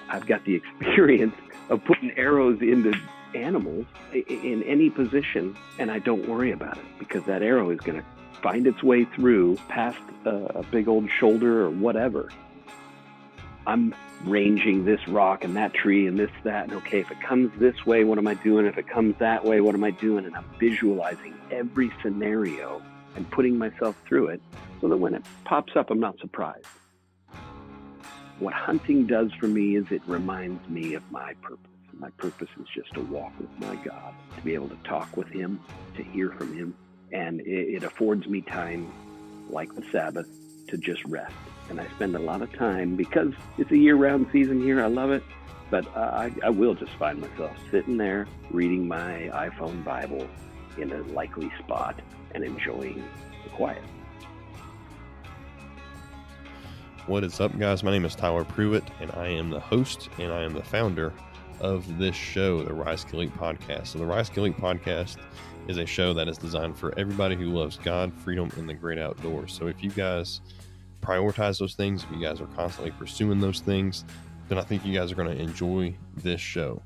I've got the experience of putting arrows into animals in any position, and I don't worry about it because that arrow is going to find its way through past a big old shoulder or whatever. I'm ranging this rock and that tree and this, that, and okay, if it comes this way, what am I doing? If it comes that way, what am I doing? And I'm visualizing every scenario and putting myself through it so that when it pops up, I'm not surprised. What hunting does for me is it reminds me of my purpose. My purpose is just to walk with my God, to be able to talk with him, to hear from him. And it affords me time, like the Sabbath, to just rest. And I spend a lot of time, because it's a year-round season here, I love it, but I will just find myself sitting there reading my iPhone Bible in a likely spot and enjoying the quiet. What is up, guys? My name is Tyler Pruitt, and I am the host and I am the founder of this show, the Rise to Elite Podcast. So the Rise to Elite Podcast is a show that is designed for everybody who loves God, freedom, and the great outdoors. So if you guys prioritize those things, if you guys are constantly pursuing those things, then I think you guys are going to enjoy this show.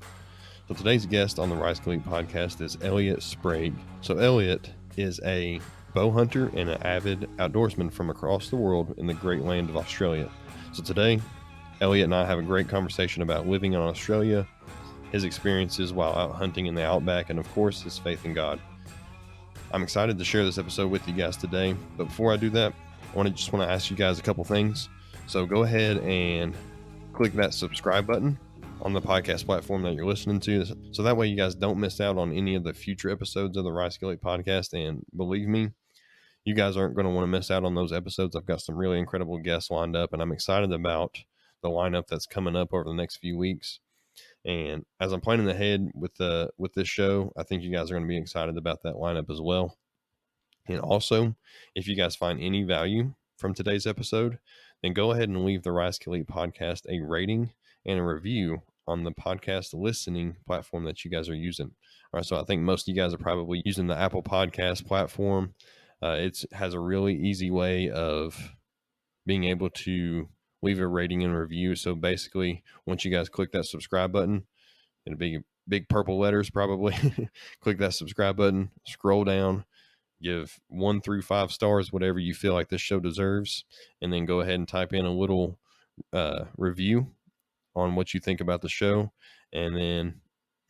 So today's guest on the Rise to Elite Podcast is Eliot Sprague. So Eliot is a bow hunter and an avid outdoorsman from across the world in the great land of Australia. So today, Eliot and I have a great conversation about living in Australia, his experiences while out hunting in the outback, and of course, his faith in God. I'm excited to share this episode with you guys today, but before I do that, I just want to ask you guys a couple things. So go ahead and click that subscribe button on the podcast platform that you're listening to, so that way you guys don't miss out on any of the future episodes of the Rise to Elite Podcast. And believe me, you guys aren't going to want to miss out on those episodes. I've got some really incredible guests lined up, and I'm excited about the lineup that's coming up over the next few weeks. And as I'm planning ahead with this show, I think you guys are going to be excited about that lineup as well. And also, if you guys find any value from today's episode, then go ahead and leave the Rise to Elite Podcast a rating and a review on the podcast listening platform that you guys are using. All right, so I think most of you guys are probably using the Apple Podcast platform. It has a really easy way of being able to leave a rating and review. So basically, once you guys click that subscribe button, it'll be big purple letters probably. Click that subscribe button, scroll down, give 1 through 5 stars, whatever you feel like this show deserves, and then go ahead and type in a little review on what you think about the show, and then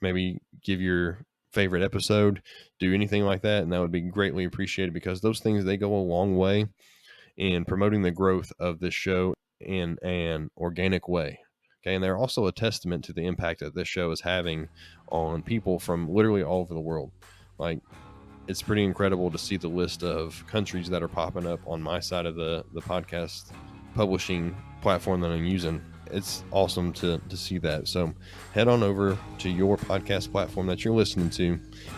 maybe give your favorite episode, do anything like that, and that would be greatly appreciated, because those things, they go a long way in promoting the growth of this show in an organic way. Okay, and they're also a testament to the impact that this show is having on people from literally all over the world. Like, it's pretty incredible to see the list of countries that are popping up on my side of the podcast publishing platform that I'm using. It's awesome to see that. So head on over to your podcast platform that you're listening to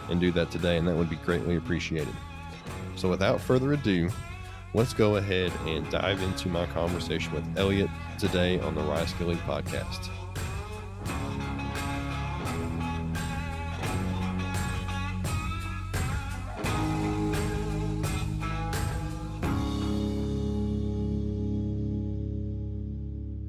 and do that today, and that would be greatly appreciated. So without further ado, let's go ahead and dive into my conversation with Eliot today on the Rise to Elite Podcast.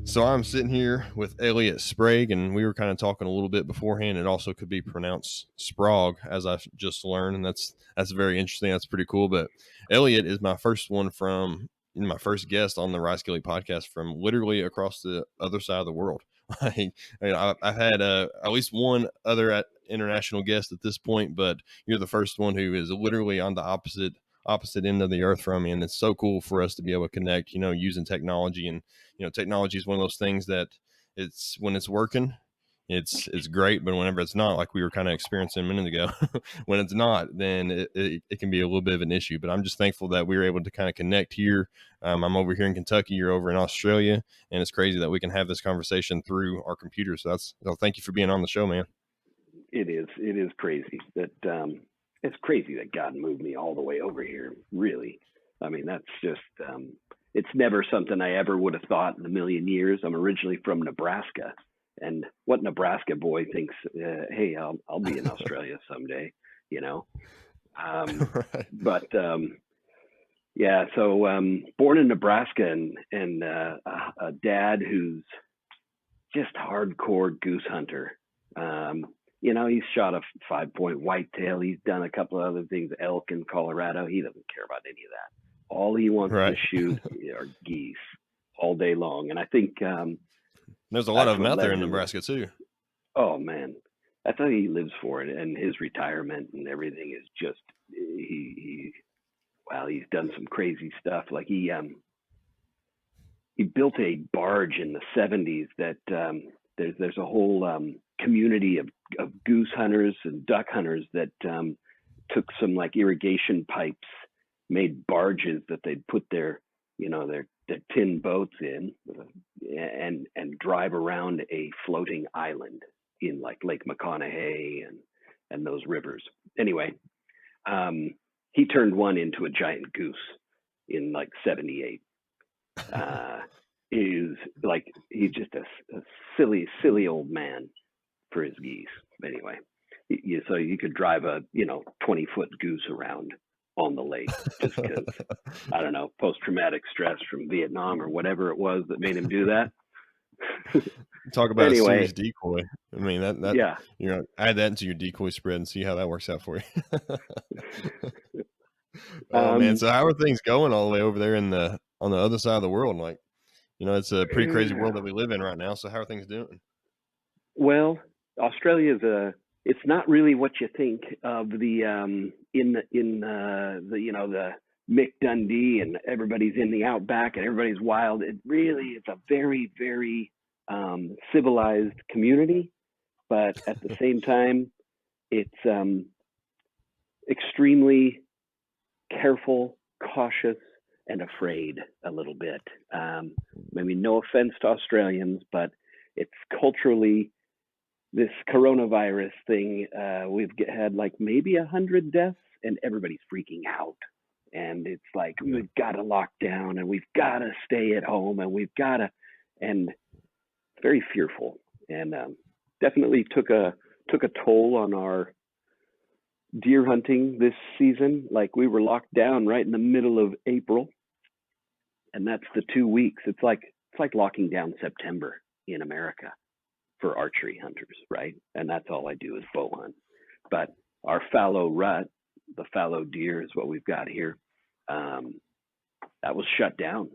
So I'm sitting here with Eliot Sprague, and we were kind of talking a little bit beforehand. It also could be pronounced Sprague, as I've just learned, and that's very interesting. That's pretty cool. But Eliot is my first guest on the Rise to Elite Podcast from literally across the other side of the world. I've had at least one other international guest at this point, but you're the first one who is literally on the opposite end of the earth from me, and it's so cool for us to be able to connect, using technology. And technology is one of those things that when it's working, it's great, but whenever it's not, like we were kind of experiencing a minute ago, when it's not, then it can be a little bit of an issue. But I'm just thankful that we were able to kind of connect here. I'm over here in Kentucky, you're over in Australia, and it's crazy that we can have this conversation through our computers. So thank you for being on the show, man. It is crazy that it's crazy that God moved me all the way over here. Really, I mean, that's just it's never something I ever would have thought in a million years. I'm originally from Nebraska, and what Nebraska boy thinks, hey, I'll be in Australia someday, Right. But yeah, so born in Nebraska, and a dad who's just hardcore goose hunter. He's shot a 5-point whitetail. He's done a couple of other things, elk in Colorado. He doesn't care about any of that. All he wants to shoot are geese all day long. And I think there's a lot of them out there in Nebraska too. Oh man, that's how he lives for it. And his retirement and everything is just he's done some crazy stuff. Like he built a barge in the 70s that there's a whole community of goose hunters and duck hunters that took some like irrigation pipes, made barges that they'd put their tin boats in and drive around a floating island in like Lake McConaughey and those rivers. Anyway, he turned one into a giant goose in like 78. He's just a silly old man for his geese. Anyway, so you could drive a 20-foot goose around on the lake just because I don't know, post-traumatic stress from Vietnam or whatever it was that made him do that. Talk about a serious decoy. I mean that add that into your decoy spread and see how that works out for you. Oh man, so how are things going all the way over there on the other side of the world? Like, it's a pretty crazy world that we live in right now. So how are things doing? Well, Australia it's not really what you think of the the Mick Dundee and everybody's in the outback and everybody's wild. It's a very, very civilized community, but at the same time, it's extremely careful, cautious, and afraid a little bit. No offense to Australians, but it's culturally, this coronavirus thing, we've had like maybe 100 deaths and everybody's freaking out. And it's like, we've got to lock down and we've got to stay at home and very fearful. And definitely took a toll on our deer hunting this season. Like we were locked down right in the middle of April. And that's the 2 weeks. It's like locking down September in America for archery hunters, right? And that's all I do is bow hunt. But our fallow rut, the fallow deer is what we've got here. That was shut down.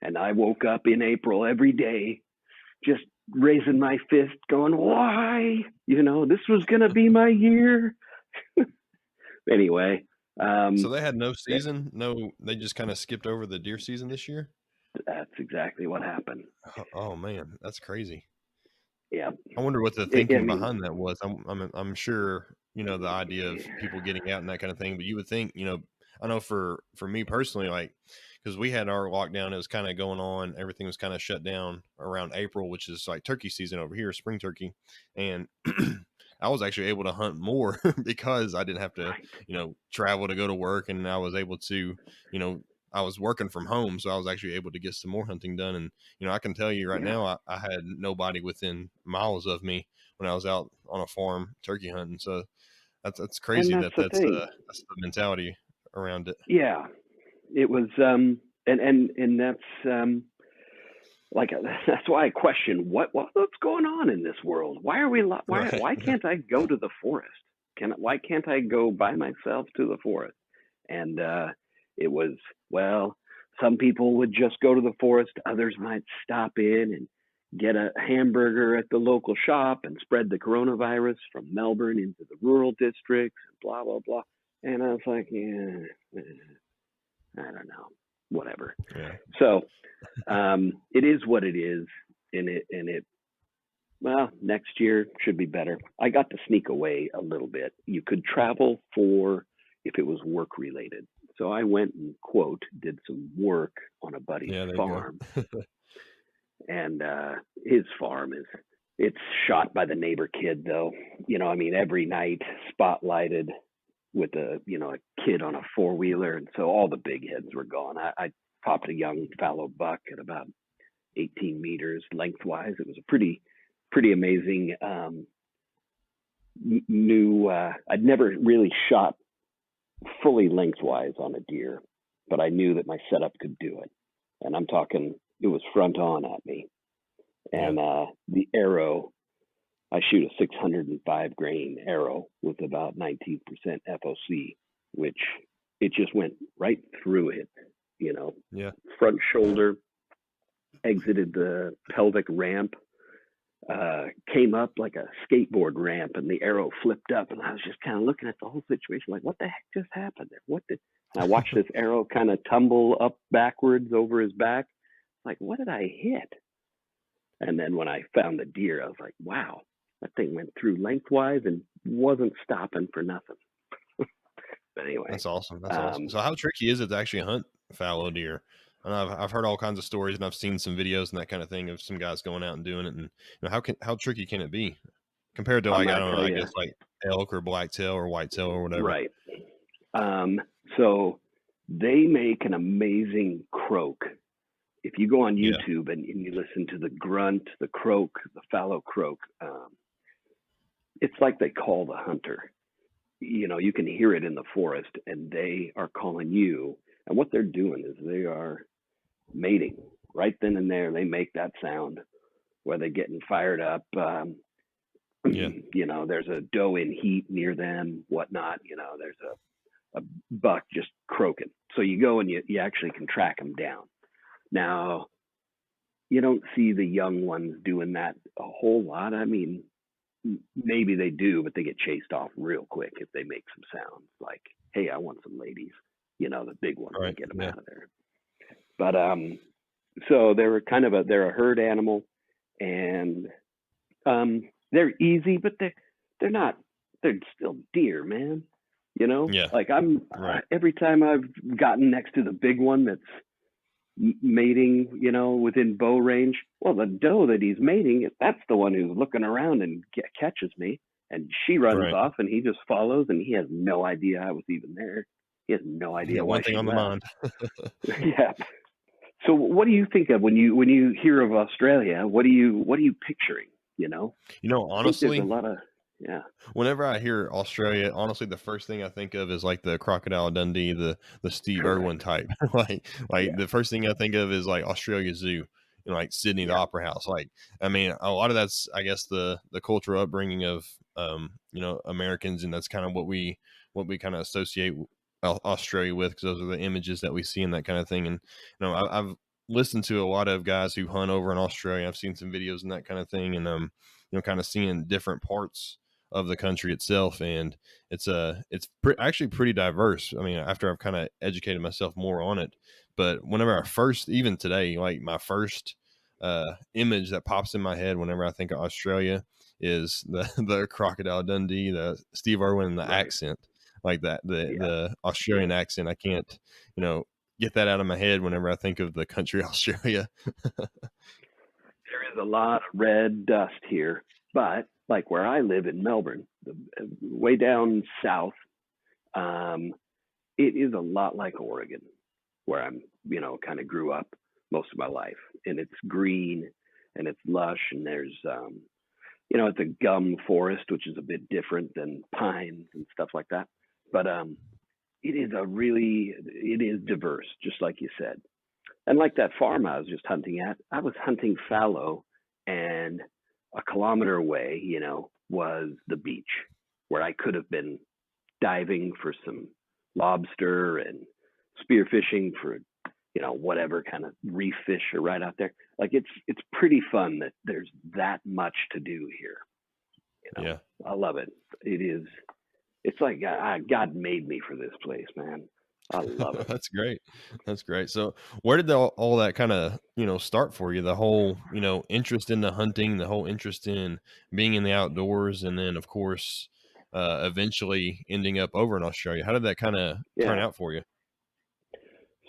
And I woke up in April every day just raising my fist going, why? This was going to be my year. Anyway. So they had no season? They just kind of skipped over the deer season this year? That's exactly what happened. Oh man, that's crazy. Yeah. I wonder what the thinking behind that was. I'm sure, the idea of people getting out and that kind of thing, but you would think, I know for me personally, like, because we had our lockdown, it was kind of going on, everything was kind of shut down around April, which is like turkey season over here, spring turkey. And I was actually able to hunt more because I didn't have to, travel to go to work, and I was able to, I was working from home, so I was actually able to get some more hunting done. And, I can tell you right now, I had nobody within miles of me when I was out on a farm turkey hunting. So that's crazy. That's the mentality around it. Yeah, it was, and that's like, that's why I question what's going on in this world. Why are we, why can't I go to the forest? Why can't I go by myself to the forest? And, it was, well, some people would just go to the forest. Others might stop in and get a hamburger at the local shop and spread the coronavirus from Melbourne into the rural districts and blah, blah, blah. And I was like, yeah, I don't know, whatever. Yeah. So it is what it is. And well, next year should be better. I got to sneak away a little bit. You could travel if it was work related. So I went and, quote, did some work on a buddy's farm. And his farm it's shot by the neighbor kid, though. Every night spotlighted with a kid on a four-wheeler. And so all the big heads were gone. I popped a young fallow buck at about 18 meters lengthwise. It was a pretty amazing I'd never really shot fully lengthwise on a deer, but I knew that my setup could do it. And I'm talking, it was front on at me. And the arrow, I shoot a 605 grain arrow with about 19% FOC, which it just went right through it, front shoulder, exited the pelvic ramp, came up like a skateboard ramp, and the arrow flipped up. And I was just kind of looking at the whole situation like, what the heck just happened there? And I watched this arrow kind of tumble up backwards over his back. Like, what did I hit? And then when I found the deer, I was like, wow, that thing went through lengthwise and wasn't stopping for nothing. But anyway. That's awesome. That's awesome. So how tricky is it to actually hunt fallow deer? And I've heard all kinds of stories, and I've seen some videos and that kind of thing of some guys going out and doing it. And how tricky can it be compared to like, I don't know, I guess like elk or blacktail or whitetail or whatever? Right. So they make an amazing croak. If you go on YouTube and you listen to the grunt, the croak, the fallow croak, it's like they call the hunter. You can hear it in the forest, and they are calling you. And what they're doing is they are mating right then and there. They make that sound where they're getting fired up. There's a doe in heat near them, whatnot. There's a buck just croaking. So you go and you actually can track them down. Now, you don't see the young ones doing that a whole lot. I mean, maybe they do, but they get chased off real quick if they make some sounds like, hey, I want some ladies, the big ones, right. Get them out of there. But so they're they're a herd animal, and they're easy, but they're still deer, man. Like every time I've gotten next to the big one that's mating, within bow range, well, the doe that he's mating, that's the one who's looking around and catches me, and she runs off, and he just follows, and he has no idea I was even there. He has no idea why. One thing on the mind. Yeah. So what do you think of when you hear of Australia? What are you picturing? Honestly, there's a lot of Whenever I hear Australia, honestly, the first thing I think of is like the Crocodile Dundee, the Steve Irwin type. The first thing I think of is like Australia Zoo, like Sydney, the Opera House. Like, I mean, a lot of that's, I guess, the cultural upbringing of, Americans, and that's kind of what we kind of associate Australia with, because those are the images that we see and that kind of thing. And I've listened to a lot of guys who hunt over in Australia. I've seen some videos and that kind of thing, and kind of seeing different parts of the country itself, and it's actually pretty diverse. I mean, after I've kind of educated myself more on it, but whenever even today, like my first image that pops in my head whenever I think of Australia is the Crocodile Dundee, the Steve Irwin, and the accent like that, the Australian accent. I can't, get that out of my head whenever I think of the country Australia. There is a lot of red dust here, but like where I live in Melbourne, way down south, it is a lot like Oregon, where I'm, kind of grew up most of my life, and it's green and it's lush, and there's, it's a gum forest, which is a bit different than pines and stuff like that. But it is diverse, just like you said. And like that farm I was just hunting at, I was hunting fallow, and a kilometer away, was the beach where I could have been diving for some lobster and spearfishing for, whatever kind of reef fish are right out there. Like it's pretty fun that there's that much to do here. Yeah, I love it. It's like God made me for this place, man. I love it. That's great. So where did all that kind of, start for you? The whole, interest in the hunting, the whole interest in being in the outdoors, and then of course, eventually ending up over in Australia. How did that kind of turn out for you?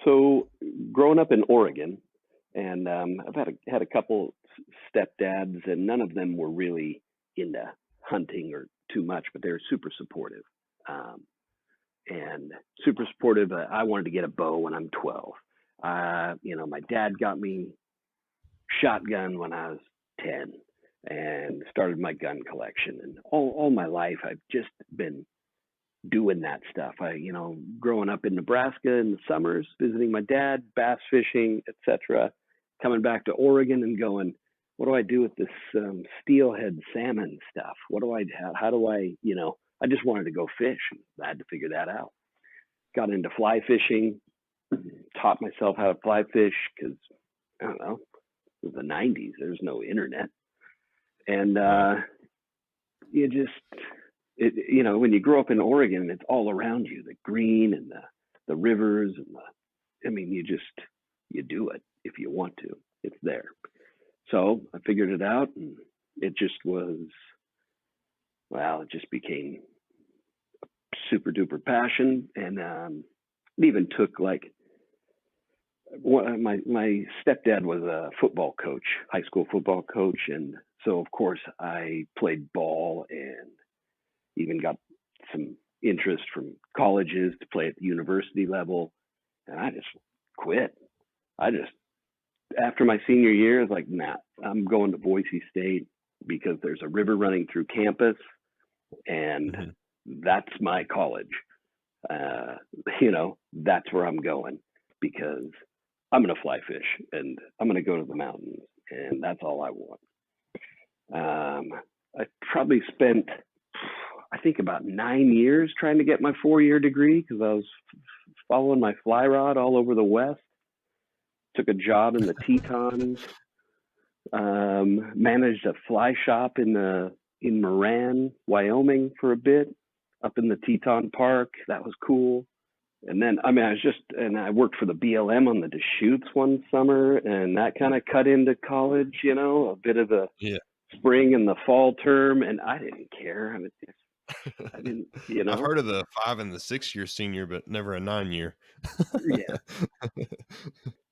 So growing up in Oregon, and I've had a couple stepdads, and none of them were really into hunting or too much, but they were super supportive. I wanted to get a bow when I'm 12. My dad got me shotgun when I was 10 and started my gun collection. And all my life, I've just been doing that stuff. Growing up in Nebraska in the summers, visiting my dad, bass fishing, etc., coming back to Oregon and going, what do I do with this steelhead salmon stuff? How do I, I just wanted to go fish. I had to figure that out. Got into fly fishing, taught myself how to fly fish because, I don't know, it was the 90s. There's no internet. And you just, when you grow up in Oregon, it's all around you, the green and the rivers and you do it if you want to. It's there. So I figured it out, and it just became a super duper passion. And it even took my stepdad was a football coach, high school football coach. And so, of course, I played ball and even got some interest from colleges to play at the university level. And I just quit. After my senior year, I was like, nah, I'm going to Boise State because there's a river running through campus, and that's my college. That's where I'm going because I'm going to fly fish and I'm going to go to the mountains, and that's all I want. I probably spent, I think, about 9 years trying to get my 4-year degree because I was following my fly rod all over the West. Took a job in the Tetons, managed a fly shop in Moran, Wyoming for a bit, up in the Teton Park. That was cool. And then, I worked for the BLM on the Deschutes one summer, and that kind of cut into college, a bit of the spring and the fall term, and I didn't care. I didn't, I've heard of the 5 and the 6 year senior, but never a 9 year. Yeah.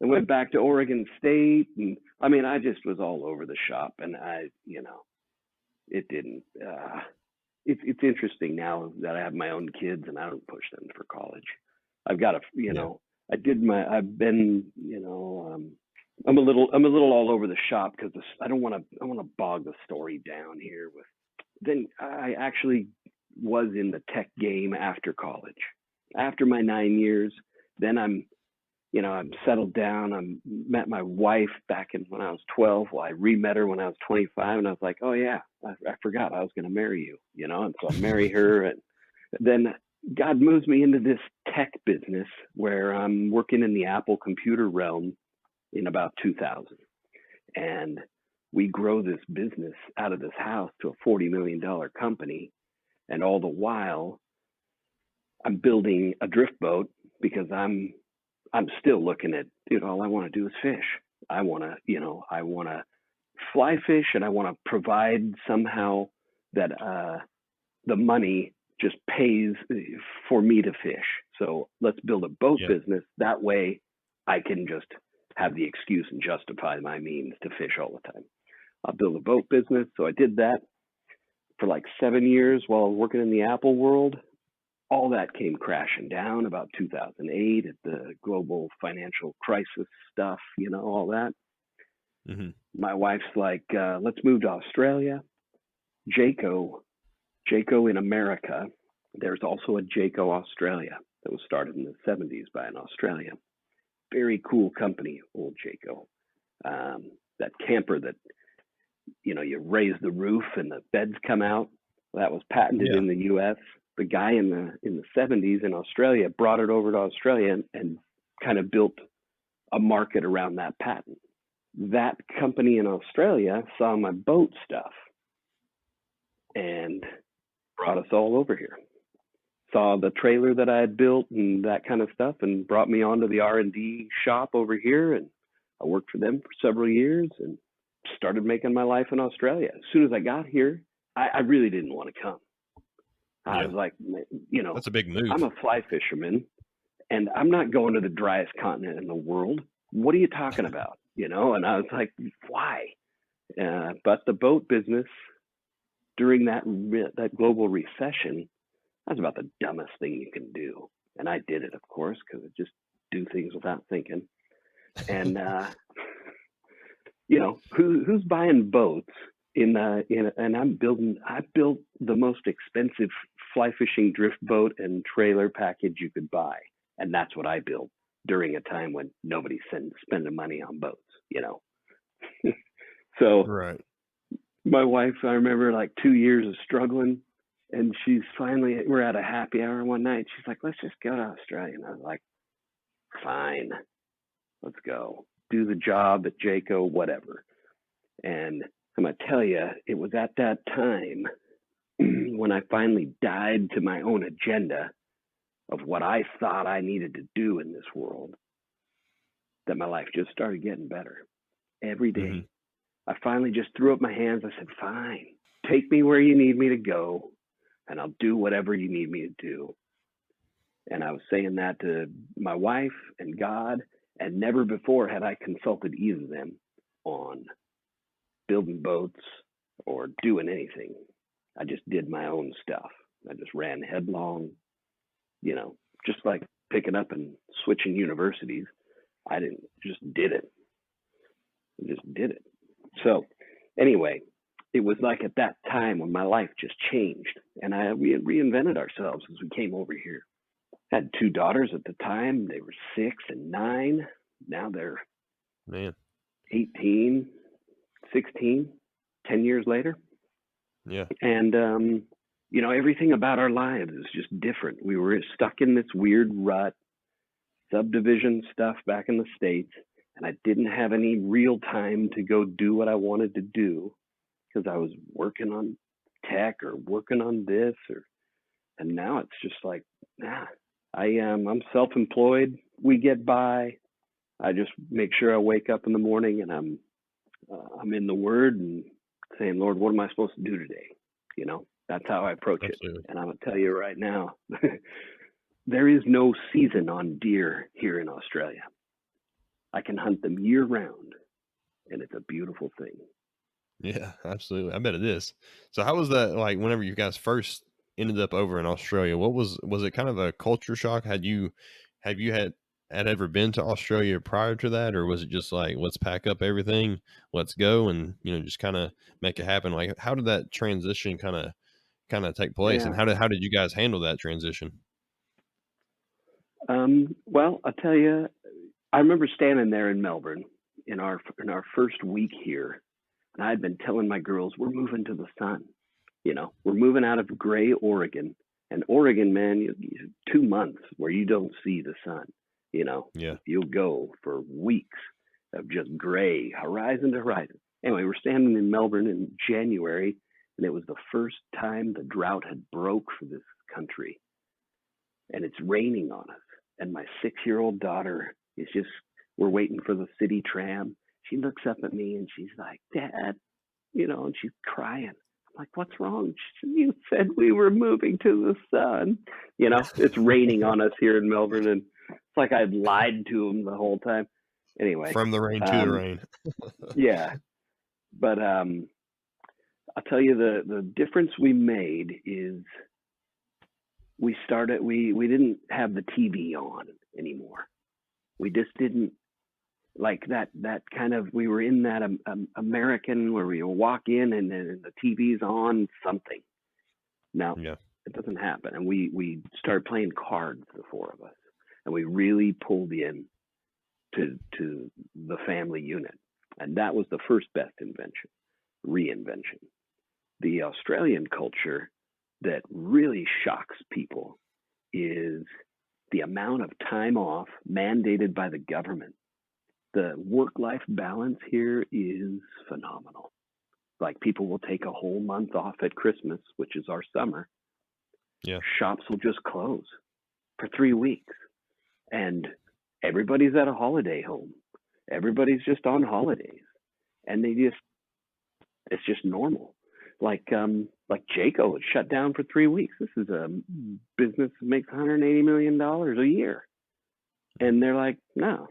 I went back to Oregon State, and I just was all over the shop, and it didn't. It's interesting now that I have my own kids, and I don't push them for college. I've got I'm a little all over the shop because I don't want to bog the story down here with. Then I actually was in the tech game after college. After my 9 years, then I'm settled down. I met my wife back when I was 12. Well, I re-met her when I was 25, and I was like, oh yeah, I forgot I was going to marry you, and so I marry her. And then God moves me into this tech business where I'm working in the Apple computer realm in about 2000. And we grow this business out of this house to a $40 million company. And all the while, I'm building a drift boat because I'm still looking at, all I want to do is fish. I want to fly fish, and I want to provide somehow that the money just pays for me to fish. So let's build a boat business. That way I can just have the excuse and justify my means to fish all the time. I'll build a boat business. So I did that for 7 years while I was working in the Apple world. All that came crashing down about 2008 at the global financial crisis stuff, all that. Mm-hmm. My wife's like, let's move to Australia. Jayco in America. There's also a Jayco Australia that was started in the 70s by an Australian. Very cool company, old Jayco. That camper that, you raise the roof and the beds come out. That was patented in the U.S. The guy in the 70s in Australia brought it over to Australia and kind of built a market around that patent. That company in Australia saw my boat stuff and brought us all over here. Saw the trailer that I had built and that kind of stuff, and brought me onto the R&D shop over here. And I worked for them for several years and started making my life in Australia. As soon as I got here, I really didn't want to come. I was like, that's a big move. I'm a fly fisherman, and I'm not going to the driest continent in the world. What are you talking about? And I was like, why? But the boat business during that global recession, that's about the dumbest thing you can do. And I did it, of course, because I just do things without thinking. And, who's buying boats and I built the most expensive fly fishing drift boat and trailer package you could buy. And that's what I built during a time when nobody's spending money on boats, So Right. my wife, I remember like 2 years of struggling, and we're at a happy hour one night. She's like, let's just go to Australia. And I was like, fine, let's go. Do the job at Jayco, whatever. And I'm going to tell you, it was at that time when I finally died to my own agenda of what I thought I needed to do in this world, that my life just started getting better every day. Mm-hmm. I finally just threw up my hands. I said, fine, take me where you need me to go, and I'll do whatever you need me to do. And I was saying that to my wife and God, and never before had I consulted either of them on building boats or doing anything. I just did my own stuff. I just ran headlong, just like picking up and switching universities. I just did it. So anyway, it was like at that time when my life just changed, and we had reinvented ourselves as we came over here. Had 2 daughters at the time. They were 6 and 9. Now they're 18, 16, 10 years later. Yeah. And, everything about our lives is just different. We were stuck in this weird rut, subdivision stuff back in the States, and I didn't have any real time to go do what I wanted to do because I was working on tech or working on this, and now it's just like, I'm self-employed. We get by. I just make sure I wake up in the morning and I'm in the Word and saying, Lord, what am I supposed to do today? That's how I approach Absolutely. it. And I'm going to tell you right now, there is no season on deer here in Australia. I can hunt them year round, and it's a beautiful thing. Yeah, absolutely. I bet it is. So how was that like whenever you guys first ended up over in Australia? What was it kind of a culture shock? Have you had ever been to Australia prior to that, or was it just like, let's pack up everything, let's go, and just kind of make it happen? Like, how did that transition kind of take place, and Yeah. how did you guys handle that transition? Well, I'll tell you, I remember standing there in Melbourne in our first week here, and I had been telling my girls, we're moving to the sun. We're moving out of gray Oregon. And Oregon, man, 2 months where you don't see the sun. Yeah. You'll go for weeks of just gray, horizon to horizon. Anyway, we're standing in Melbourne in January, and it was the first time the drought had broke for this country. And it's raining on us. And my 6-year-old daughter is we're waiting for the city tram. She looks up at me and she's like, Dad, and she's crying. I'm like, what's wrong? She said, you said we were moving to the sun. It's raining on us here in Melbourne, and it's like I've lied to them the whole time. Anyway. From the rain to the rain. Yeah. But I'll tell you the difference we made is we didn't have the TV on anymore. We just didn't like that kind of, we were in that American where we walk in and then the TV's on something. Now, It doesn't happen. And we started playing cards, the 4 of us, and we really pulled in to the family unit. And that was the first best reinvention. The Australian culture that really shocks people is the amount of time off mandated by the government. The work-life balance here is phenomenal. Like, people will take a whole month off at Christmas, which is our summer. Yeah. Shops will just close for 3 weeks. And everybody's at a holiday home. Everybody's just on holidays. And it's just normal. Like Jayco is shut down for 3 weeks. This is a business that makes $180 million a year. And they're like, no,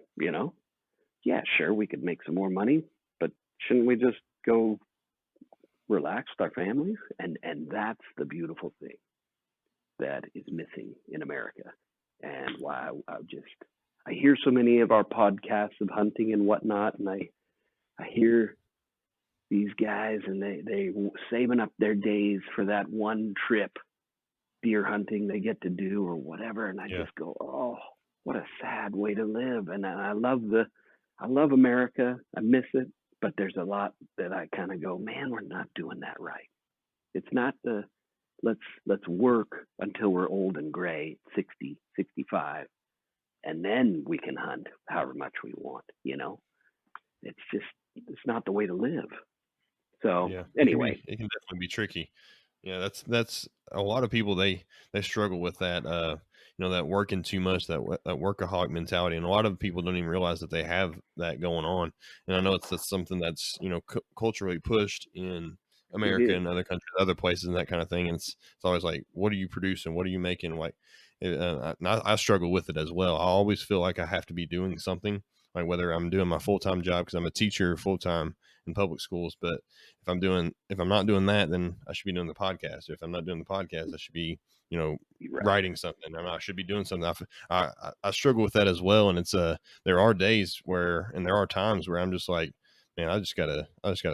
yeah, sure, we could make some more money, but shouldn't we just go relax with our families? And that's the beautiful thing that is missing in America. And why I hear so many of our podcasts of hunting and whatnot, and I hear these guys, and they saving up their days for that one trip deer hunting they get to do or whatever, and I just go, oh, what a sad way to live. And I love America. I miss it. but there's a lot that I kind of go, man, we're not doing that right. It's not the let's work until we're old and gray, 60, 65, and then we can hunt however much we want. It's not the way to live. So anyway, it can definitely be tricky. Yeah, that's a lot of people, they struggle with that, that working too much, that workaholic mentality, and a lot of people don't even realize that they have that going on. And I know that's something that's culturally pushed in America and other countries, other places, and that kind of thing. And it's always like, what are you producing? What are you making? Like, I struggle with it as well. I always feel like I have to be doing something, like whether I'm doing my full-time job, because I'm a teacher full-time in public schools, but if I'm not doing that, then I should be doing the podcast. If I'm not doing the podcast, I should be, writing something. I should be doing something. I struggle with that as well. And it's there are days and there are times where I'm just like, man, I just gotta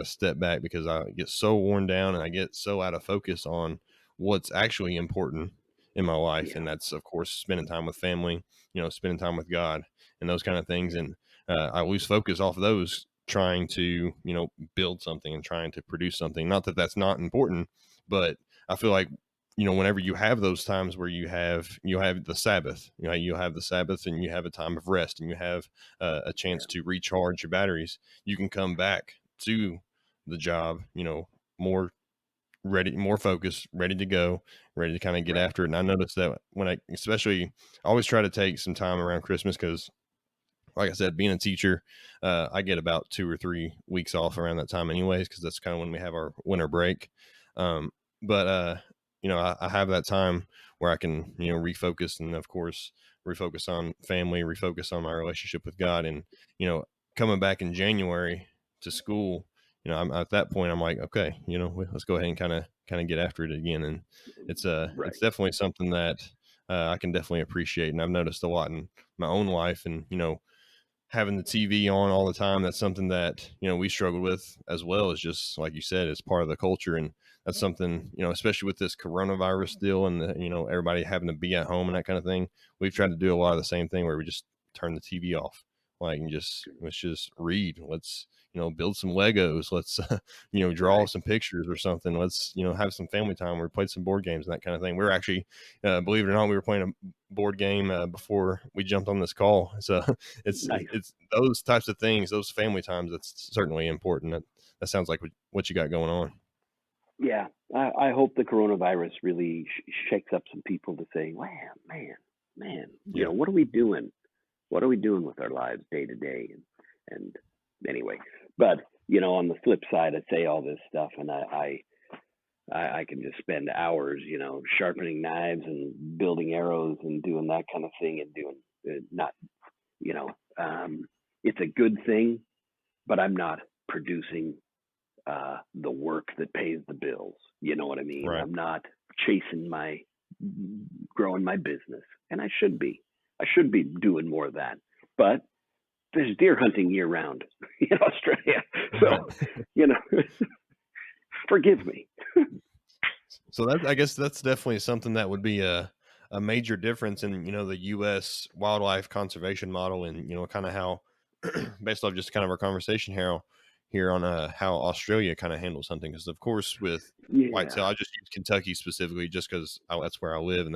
step back, because I get so worn down and I get so out of focus on what's actually important in my life. And that's, of course, spending time with family, spending time with God and those kind of things. And I lose focus off of those, trying to build something and trying to produce something. Not that that's not important, but I feel like whenever you have those times where you have the Sabbath, you have the Sabbath, and you have a time of rest, and you have a chance to recharge your batteries, you can come back to the job more ready, more focused, ready to go, ready to kind of get after it. And I noticed that when I always try to take some time around Christmas, because like I said, being a teacher, I get about 2 or 3 weeks off around that time anyways, because that's kind of when we have our winter break. But I have that time where I can, refocus, and of course, refocus on family, refocus on my relationship with God. And, coming back in January to school, I'm at that point, I'm like, okay, let's go ahead and kind of get after it again. And it's it's definitely something that I can definitely appreciate. And I've noticed a lot in my own life, and, having the TV on all the time, that's something that, we struggled with as well. As just like you said, it's part of the culture. And that's something, especially with this coronavirus deal, and everybody having to be at home and that kind of thing, we've tried to do a lot of the same thing, where we just turn the TV off, like, and let's just read. Let's, build some Legos. Let's, draw some pictures or something. Let's, have some family time. We played some board games and that kind of thing. We're actually, believe it or not, we were playing a board game before we jumped on this call. So it's those types of things, those family times, that's certainly important. That sounds like what you got going on. Yeah, I hope the coronavirus really shakes up some people to say, wow, man, what are we doing? What are we doing with our lives day to day? And anyway, but on the flip side, I say all this stuff, and I can just spend hours, sharpening knives and building arrows and doing that kind of thing, and doing not, it's a good thing, but I'm not producing the work that pays the bills. You know what I mean? Right. I'm not growing my business, and I should be. I should be doing more of that. But there's deer hunting year round in Australia, so forgive me. So I guess that's definitely something that would be a major difference in the U.S. wildlife conservation model, and kind of how, based off just kind of our conversation here on how Australia kind of handles hunting. Because of course with whitetail, I just use Kentucky specifically, just because that's where I live, and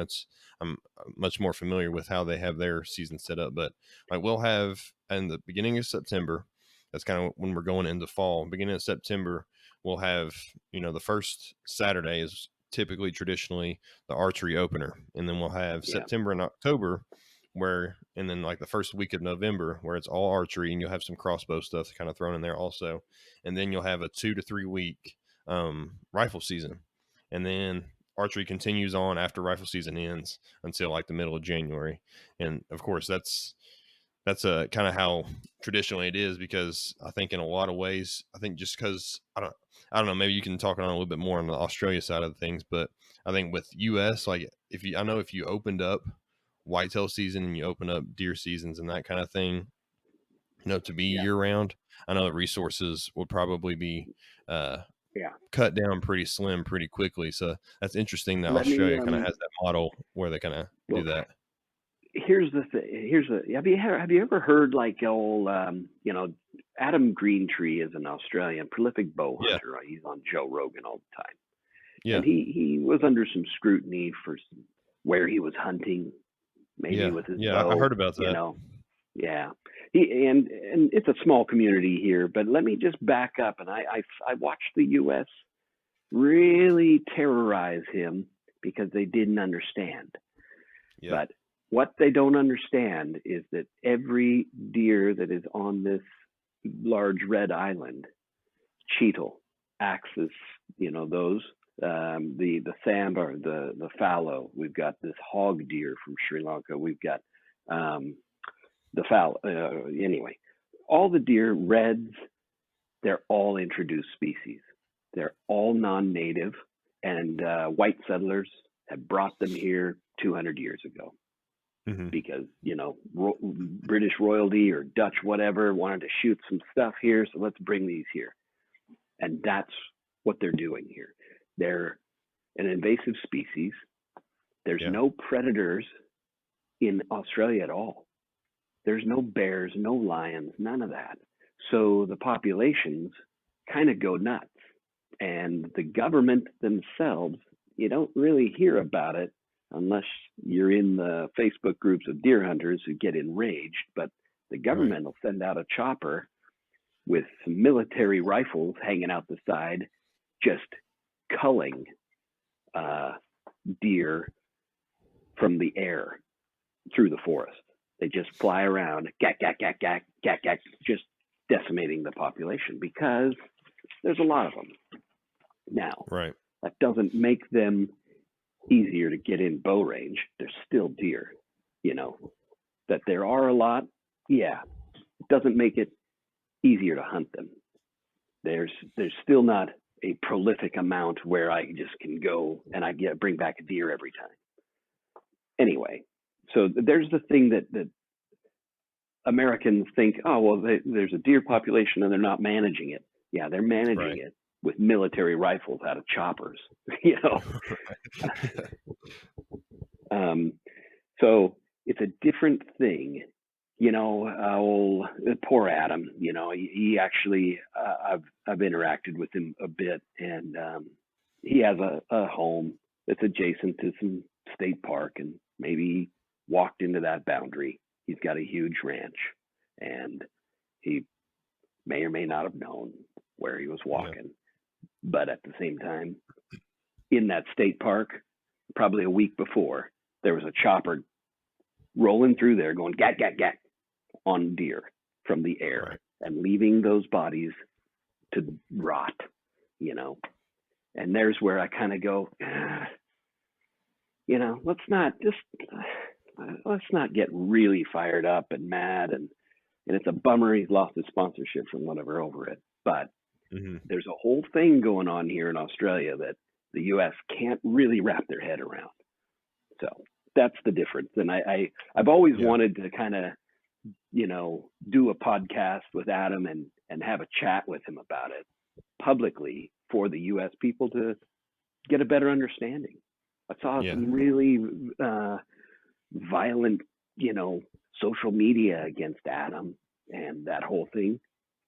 I'm much more familiar with how they have their season set up. But like, we'll have in the beginning of September, that's kind of when we're going into fall. Beginning of September, we'll have the first Saturday is typically traditionally the archery opener, and then we'll have September and October, and then like the first week of November, where it's all archery, and you'll have some crossbow stuff kind of thrown in there also. And then you'll have a 2 to 3 week rifle season, and then archery continues on after rifle season ends until like the middle of January. And of course, that's kind of how traditionally it is, because I think in a lot of ways, I think just because I don't know, maybe you can talk on a little bit more on the Australia side of things, but I think with US, like if you opened up whitetail season and you open up deer seasons and that kind of thing, to be year round, I know that resources would probably be cut down pretty slim pretty quickly. So that's interesting that Australia kind of has that model where they kind of do that. Here's the thing. Have you ever heard like old Adam Greentree is an Australian prolific bow Yeah. hunter. He's on Joe Rogan all the time. Yeah. And he was under some scrutiny for where he was hunting, maybe with his bow. I heard about that. You know, yeah. And it's a small community here, but let me just back up. And I watched the U.S. really terrorize him because they didn't understand. Yeah. But what they don't understand is that every deer that is on this large red island, cheetal, axis, those, the sambar, the fallow. We've got this hog deer from Sri Lanka. We've got the fallow. Anyway, all the deer, reds, they're all introduced species. They're all non-native, and white settlers have brought them here 200 years ago. Mm-hmm. Because, British royalty or Dutch whatever wanted to shoot some stuff here, so let's bring these here. And that's what they're doing here. They're an invasive species. There's no predators in Australia at all. There's no bears, no lions, none of that. So the populations kind of go nuts. And the government themselves, you don't really hear about it unless you're in the Facebook groups of deer hunters who get enraged. But the government will send out a chopper with some military rifles hanging out the side, just culling deer from the air through the forest. They just fly around, gack, gack, gack, gack, gack, gack, just decimating the population because there's a lot of them. Now, that doesn't make them easier to get in bow range. They're still deer, that there are a lot. Yeah, it doesn't make it easier to hunt them. There's still not a prolific amount where I just can go and I bring back a deer every time. Anyway, so there's the thing that Americans think, oh, well, there's a deer population and they're not managing it. Yeah, they're managing it with military rifles out of choppers, So it's a different thing. Poor Adam, he actually, I've interacted with him a bit, and he has a home that's adjacent to some state park, and maybe he walked into that boundary. He's got a huge ranch, and he may or may not have known where he was walking. But at the same time, in that state park, probably a week before, there was a chopper rolling through there going gack, gack, gack on deer from the air and leaving those bodies to rot, And there's where I kind of go, let's not get really fired up and mad. And it's a bummer he's lost his sponsorship from whatever over it. But there's a whole thing going on here in Australia that the U.S. can't really wrap their head around. So that's the difference. And I've always wanted to kind of, do a podcast with Adam and have a chat with him about it publicly for the U.S. people to get a better understanding. I saw some really violent, social media against Adam and that whole thing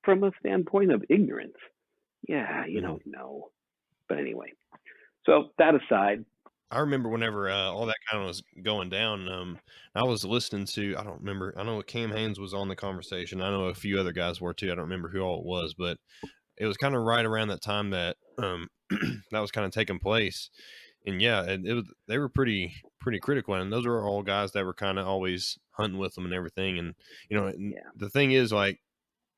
from a standpoint of ignorance. Yeah, you don't know. But anyway, so that aside, I remember whenever all that kind of was going down, I was listening to, I don't remember, I know Cam Haynes was on the conversation. I know a few other guys were too. I don't remember who all it was, but it was kind of right around that time that that was kind of taking place. And they were pretty critical. And those are all guys that were kind of always hunting with them and everything. And, the thing is, like,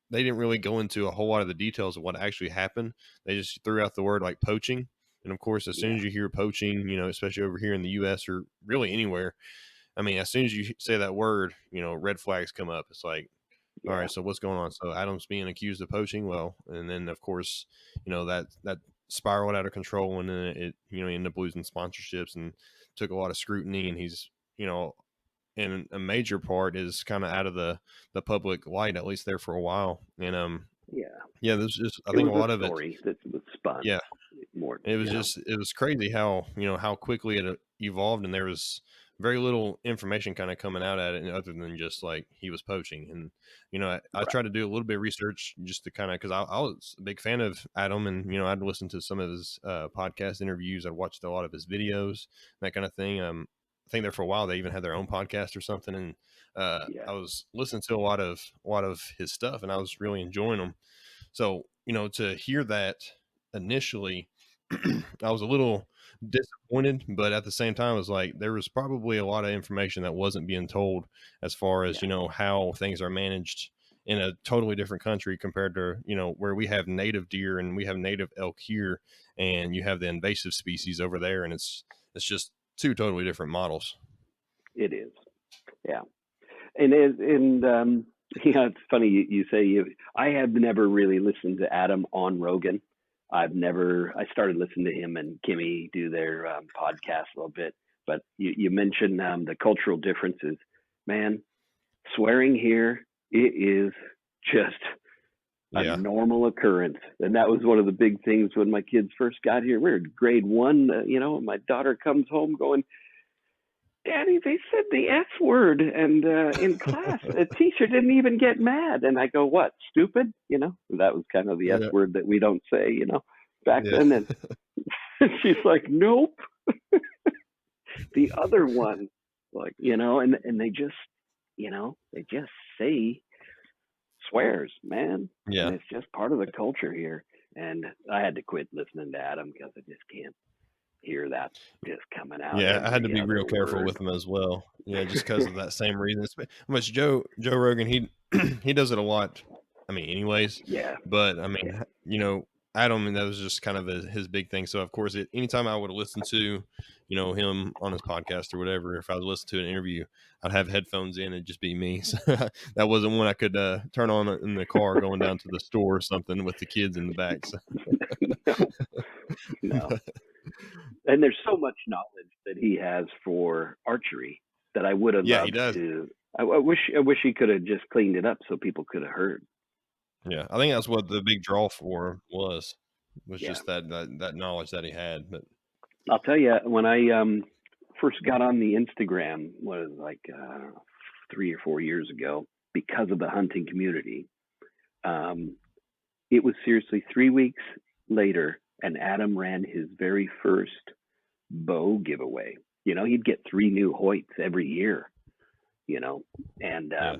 they didn't really go into a whole lot of the details of what actually happened. They just threw out the word like poaching. And of course, as soon as you hear poaching, especially over here in the U.S. or really anywhere, I mean, as soon as you say that word, red flags come up. It's like, all right, so what's going on? So Adam's being accused of poaching. Well, and then of course, that spiraled out of control, and then he ended up losing sponsorships and took a lot of scrutiny. And he's, and a major part is kind of out of the public light, at least there for a while. And there's just, I think a lot of it that was spun. More. It was it was crazy how how quickly it evolved, and there was very little information kind of coming out at it, other than just like he was poaching. And I Right. tried to do a little bit of research just to kind of, because I was a big fan of Adam, and I'd listened to some of his podcast interviews. I'd watched a lot of his videos, that kind of thing. I think there for a while they even had their own podcast or something, and Yeah. I was listening to a lot of his stuff, and I was really enjoying them. So to hear that initially, I was a little disappointed, but at the same time, it was like there was probably a lot of information that wasn't being told, as far as Yeah. how things are managed in a totally different country compared to where we have native deer and we have native elk here, and you have the invasive species over there, and it's just two totally different models. It is. Yeah. And it's funny you say I have never really listened to Adam on Rogan. I started listening to him and Kimmy do their podcast a little bit, but you mentioned the cultural differences. Man, swearing here, it is just a Yeah. normal occurrence. And that was one of the big things when my kids first got here. We were in grade one, my daughter comes home going, Daddy, they said the F word, and in class, the teacher didn't even get mad. And I go, what, stupid? That was kind of the F Yeah. word that we don't say, back Yeah. then. And she's like, nope, the other one, like, and they just, they just say swears, man. Yeah. And it's just part of the culture here. And I had to quit listening to Adam because I just can't hear that just coming out Yeah, I had to every be other real careful word. with him as well. Yeah, just because of that same reason. Much Joe Rogan, he he does it a lot. I mean, anyways, Yeah. but I Yeah. mean, Adam, and that was just kind of his big thing. So of course, anytime I would listen to, him on his podcast or whatever, if I would listen to an interview, I'd have headphones in and just be me. So that wasn't one I could turn on in the car going down to the store or something with the kids in the back. So. No, no. And there's so much knowledge that he has for archery that I would have Yeah, he loved does. to. I wish he could have just cleaned it up so people could have heard. Yeah, I think that's what the big draw for him was Yeah. just that knowledge that he had. But I'll tell you, when I first got on the Instagram, was like 3 or 4 years ago, because of the hunting community, it was seriously 3 weeks later, and Adam ran his very first bow giveaway. He'd get 3 new Hoyts every year, and yeah,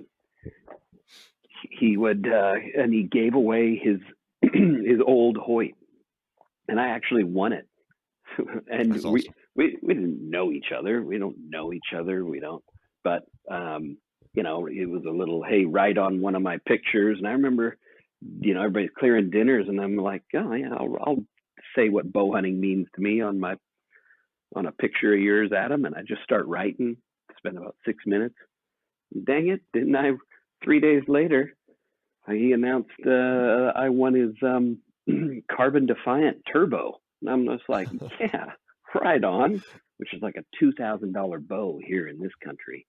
he would, and he gave away his his old Hoyt, and I actually won it. And that's awesome. we didn't know each other. We don't know each other. We don't. But it was a little, hey, write on one of my pictures. And I remember, everybody's clearing dinners, and I'm like, oh yeah, I'll say what bow hunting means to me on a picture of yours, Adam. And I just start writing. Spend about 6 minutes. Dang it! Didn't I? 3 days later, he announced I won his Carbon Defiant Turbo. And I'm just like, yeah, right on, which is like a $2,000 bow here in this country.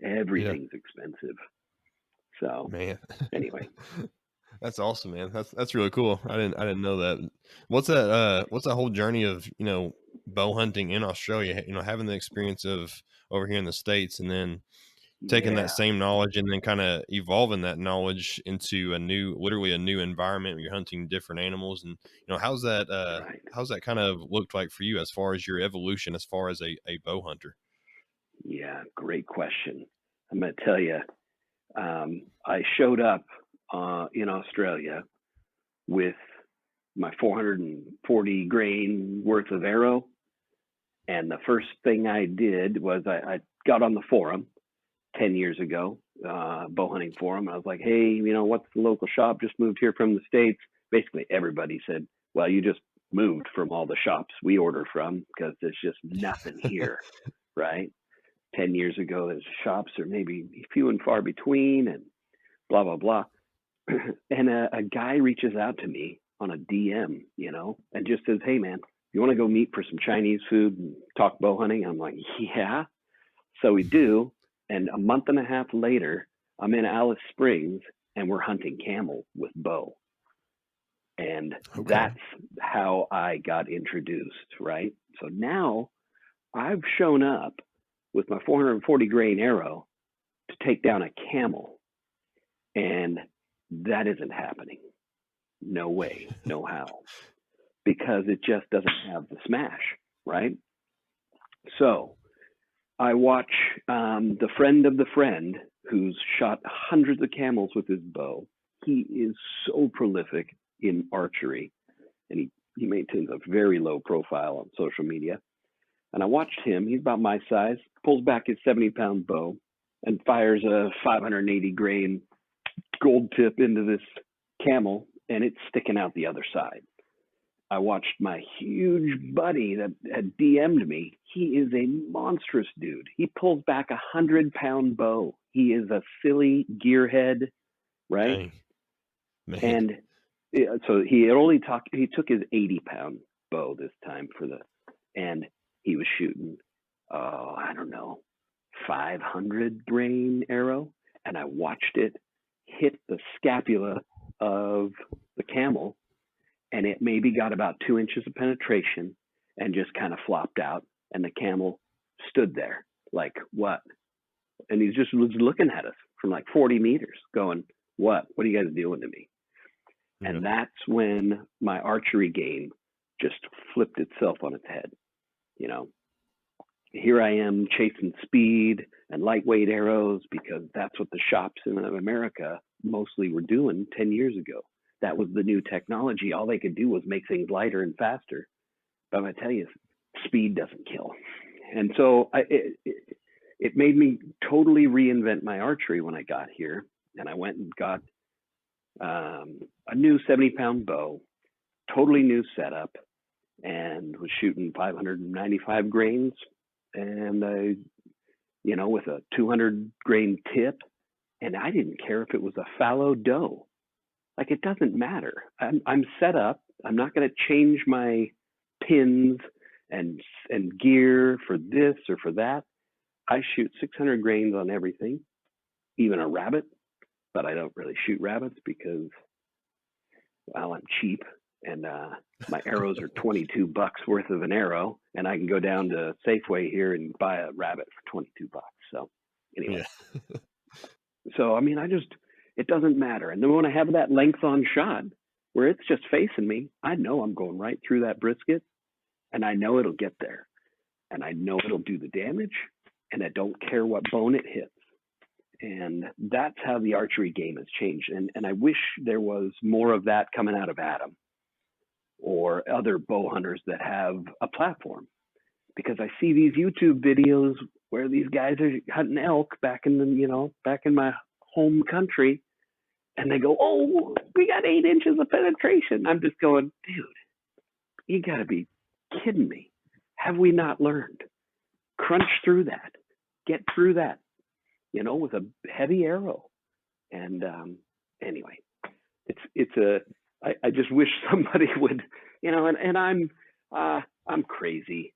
Yeah, Everything's expensive. So man, anyway, that's awesome, man. That's really cool. I didn't know that. What's that whole journey of bow hunting in Australia? Having the experience of over here in the States, and then taking that yeah, same knowledge and then kind of evolving that knowledge into literally a new environment where you're hunting different animals. And right. how's that kind of looked like for you as far as your evolution as far as a bow hunter? Yeah, great question. I'm going to tell you, I showed up in Australia with my 440 grain worth of arrow. And the first thing I did was I got on the forum 10 years ago, bow hunting forum. I was like, hey, what's the local shop? Just moved here from the States. Basically, everybody said, well, you just moved from all the shops we order from because there's just nothing here, right? 10 years ago, there's shops are maybe few and far between and blah, blah, blah. And a guy reaches out to me on a DM, and just says, hey, man, you want to go meet for some Chinese food and talk bow hunting? I'm like, yeah. So we do. And a month and a half later, I'm in Alice Springs and we're hunting camel with bow. And Okay. that's how I got introduced, right? So now I've shown up with my 440 grain arrow to take down a camel. And that isn't happening. No way, no how. Because it just doesn't have the smash, right? So I watch the friend of the friend who's shot hundreds of camels with his bow. He is so prolific in archery, and he maintains a very low profile on social media. And I watched him. He's about my size, pulls back his 70-pound bow and fires a 580 grain gold tip into this camel, and it's sticking out the other side. I watched my huge buddy that had DM'd me. He is a monstrous dude. He pulls back 100-pound bow. He is a silly gearhead, right? Man. And so he took his 80-pound bow this time and he was shooting, I don't know, 500 grain arrow. And I watched it hit the scapula of the camel, and it maybe got about 2 inches of penetration and just kind of flopped out. And the camel stood there like, what? And he just was looking at us from like 40 meters going, what are you guys doing to me? Yeah. And that's when my archery game just flipped itself on its head. You know, here I am chasing speed and lightweight arrows because that's what the shops in America mostly were doing 10 years ago. That was the new technology. All they could do was make things lighter and faster. But I tell you, speed doesn't kill. And so it made me totally reinvent my archery when I got here. And I went and got a new 70-pound bow, totally new setup, and was shooting 595 grains. And with a 200 grain tip. And I didn't care if it was a fallow doe. Like, it doesn't matter. I'm set up. I'm not going to change my pins and gear for this or for that. I shoot 600 grains on everything, even a rabbit. But I don't really shoot rabbits because, well, I'm cheap. And my arrows are $22 worth of an arrow, and I can go down to Safeway here and buy a rabbit for $22. So anyway, So I mean, it doesn't matter. And then when I have that length on shot where it's just facing me, I know I'm going right through that brisket, and I know it'll get there, and I know it'll do the damage, and I don't care what bone it hits. And that's how the archery game has changed. And I wish there was more of that coming out of Adam or other bow hunters that have a platform, because I see these YouTube videos where these guys are hunting elk back in my home country, and they go, "Oh, we got 8 inches of penetration." I'm just going, dude, you got to be kidding me. Have we not learned? Crunch through that, get through that, with a heavy arrow. And anyway, I just wish somebody would, and I'm crazy.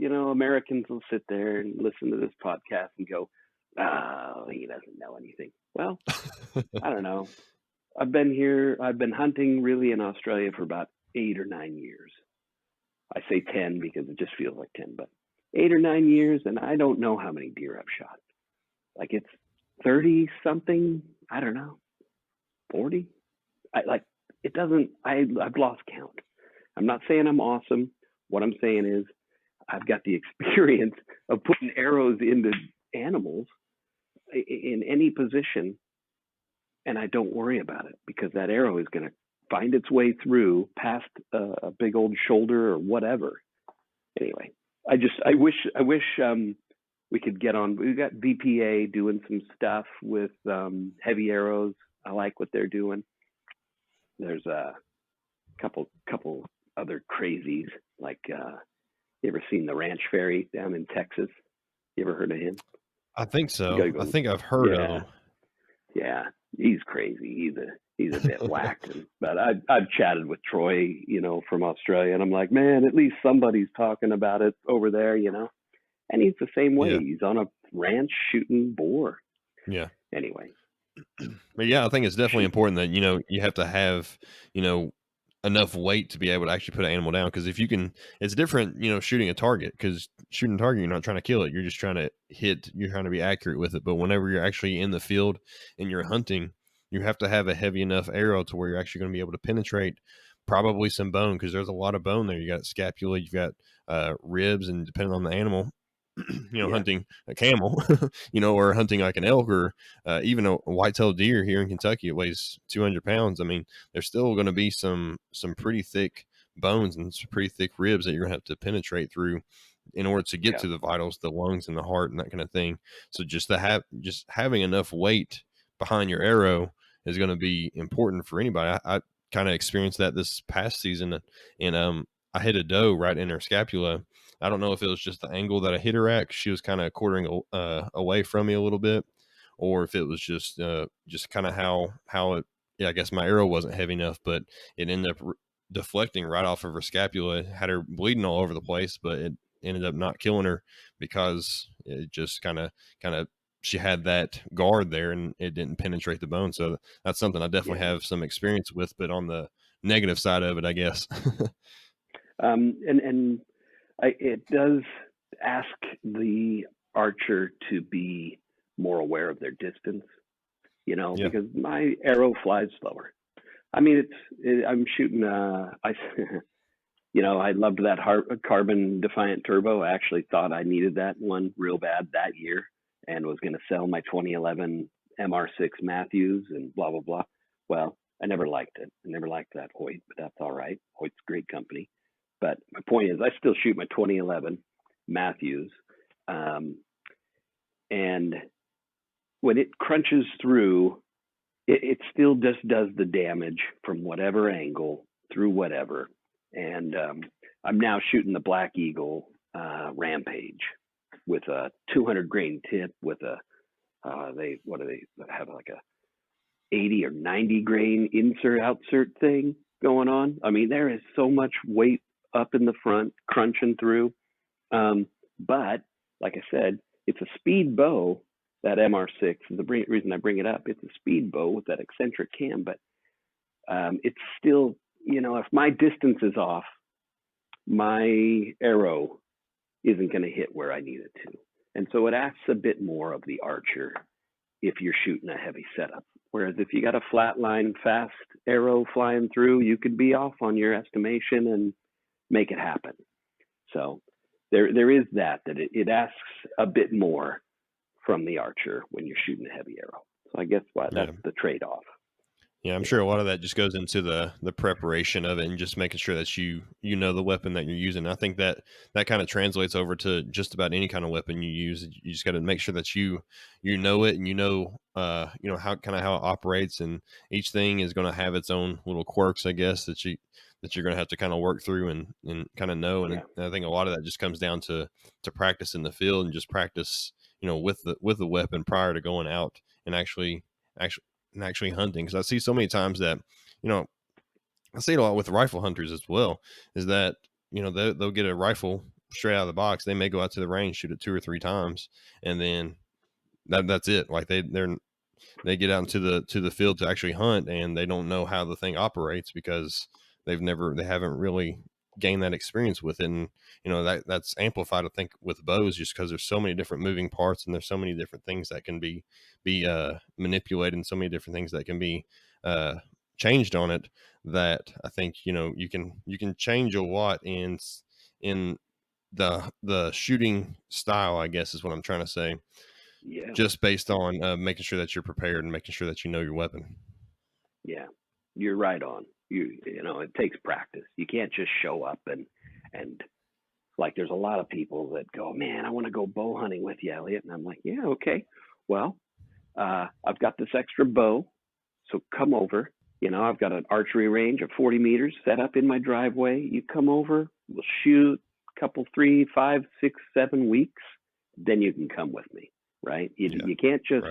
Americans will sit there and listen to this podcast and go, "Oh, he doesn't know anything." Well, I don't know. I've been hunting really in Australia for about 8 or 9 years. I say 10 because it just feels like 10, but 8 or 9 years, and I don't know how many deer I've shot. Like, it's 30 something, I don't know, 40. I've lost count. I'm not saying I'm awesome. What I'm saying is I've got the experience of putting arrows into animals in any position, and I don't worry about it because that arrow is going to find its way through past a big old shoulder or whatever. Anyway, I wish we could get on. We've got VPA doing some stuff with heavy arrows. I like what they're doing. There's a couple other crazies, like you ever seen the Ranch Fairy down in Texas? You ever heard of him? I think so. I think I've heard of him. Yeah, he's crazy. He's a bit whacked. But I've chatted with Troy, from Australia, and I'm like, man, at least somebody's talking about it over there, And he's the same way. Yeah. He's on a ranch shooting boar. Yeah. Anyway. But yeah, I think it's definitely important that, you have to have, enough weight to be able to actually put an animal down. Because if you can, it's different, shooting a target, because shooting a target, you're not trying to kill it. You're just trying to hit, you're trying to be accurate with it. But whenever you're actually in the field and you're hunting, you have to have a heavy enough arrow to where you're actually going to be able to penetrate probably some bone, because there's a lot of bone there. You got scapula, you've got ribs, and depending on the animal, Yeah. hunting a camel, or hunting like an elk, or even a white-tailed deer here in Kentucky, it weighs 200 pounds. I mean, there's still going to be some pretty thick bones and some pretty thick ribs that you're going to have to penetrate through in order to get to the vitals, the lungs and the heart and that kind of thing. So just having enough weight behind your arrow is going to be important for anybody. I kind of experienced that this past season, and I hit a doe right in her scapula. I don't know if it was just the angle that I hit her at, 'cause she was kind of quartering away from me a little bit, or if it was just kind of how it. Yeah, I guess my arrow wasn't heavy enough, but it ended up deflecting right off of her scapula. It had her bleeding all over the place, but it ended up not killing her because it just kind of she had that guard there and it didn't penetrate the bone. So that's something I definitely have some experience with, but on the negative side of it, I guess. It does ask the archer to be more aware of their distance, because my arrow flies slower. I mean, I'm shooting, I loved that carbon defiant turbo. I actually thought I needed that one real bad that year and was going to sell my 2011 MR6 Matthews and blah, blah, blah. Well, I never liked it. I never liked that Hoyt, but that's all right. Hoyt's a great company. But my point is, I still shoot my 2011 Matthews. And when it crunches through, it still just does the damage from whatever angle through whatever. And I'm now shooting the Black Eagle Rampage with a 200 grain tip with they have like a 80 or 90 grain outsert thing going on. I mean, there is so much weight up in the front crunching through. But like I said, it's a speed bow, that MR6. The reason I bring it up, it's a speed bow with that eccentric cam, but it's still, if my distance is off, my arrow isn't going to hit where I need it to. And so it asks a bit more of the archer if you're shooting a heavy setup. Whereas if you got a flat line, fast arrow flying through, you could be off on your estimation and make it happen. So there is that it asks a bit more from the archer when you're shooting a heavy arrow. So I guess that's the trade-off. Yeah, I'm sure a lot of that just goes into the preparation of it and just making sure that you know the weapon that you're using. I think that kind of translates over to just about any kind of weapon you use. You just got to make sure that you know it, and how how it operates, and each thing is going to have its own little quirks, I guess, that you're going to have to kind of work through and kind of know. And I think a lot of that just comes down to practice in the field and just practice, with the weapon prior to going out and actually hunting. Because I see so many times that, I see it a lot with rifle hunters as well, is that, they'll get a rifle straight out of the box. They may go out to the range, shoot it 2 or 3 times, and then that's it. Like they get out into the field to actually hunt, and they don't know how the thing operates because they haven't really gained that experience with it. And that's amplified, I think, with bows, just because there's so many different moving parts and there's so many different things that can be manipulated, and so many different things that can be changed on it, that I think you can change a lot in the shooting style, I guess is what I'm trying to say. Just based on making sure that you're prepared and making sure that you know your weapon. Yeah, you're right on. It takes practice. You can't just show up and like, there's a lot of people that go, man, I want to go bow hunting with you, Eliot. And I'm like, yeah, okay. Well, I've got this extra bow, so come over. I've got an archery range of 40 meters set up in my driveway. You come over, we'll shoot a couple, 3, 5, 6, 7 weeks. Then you can come with me, right? You can't just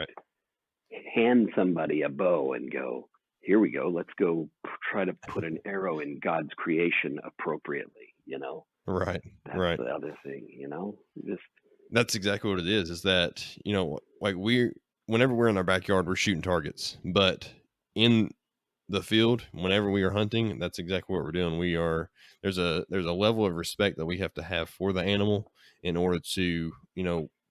hand somebody a bow and go, here we go, let's go try to put an arrow in God's creation appropriately, Right. That's the other thing, That's exactly what it is that, like whenever we're in our backyard, we're shooting targets, but in the field, whenever we are hunting, that's exactly what we're doing. There's a level of respect that we have to have for the animal in order to,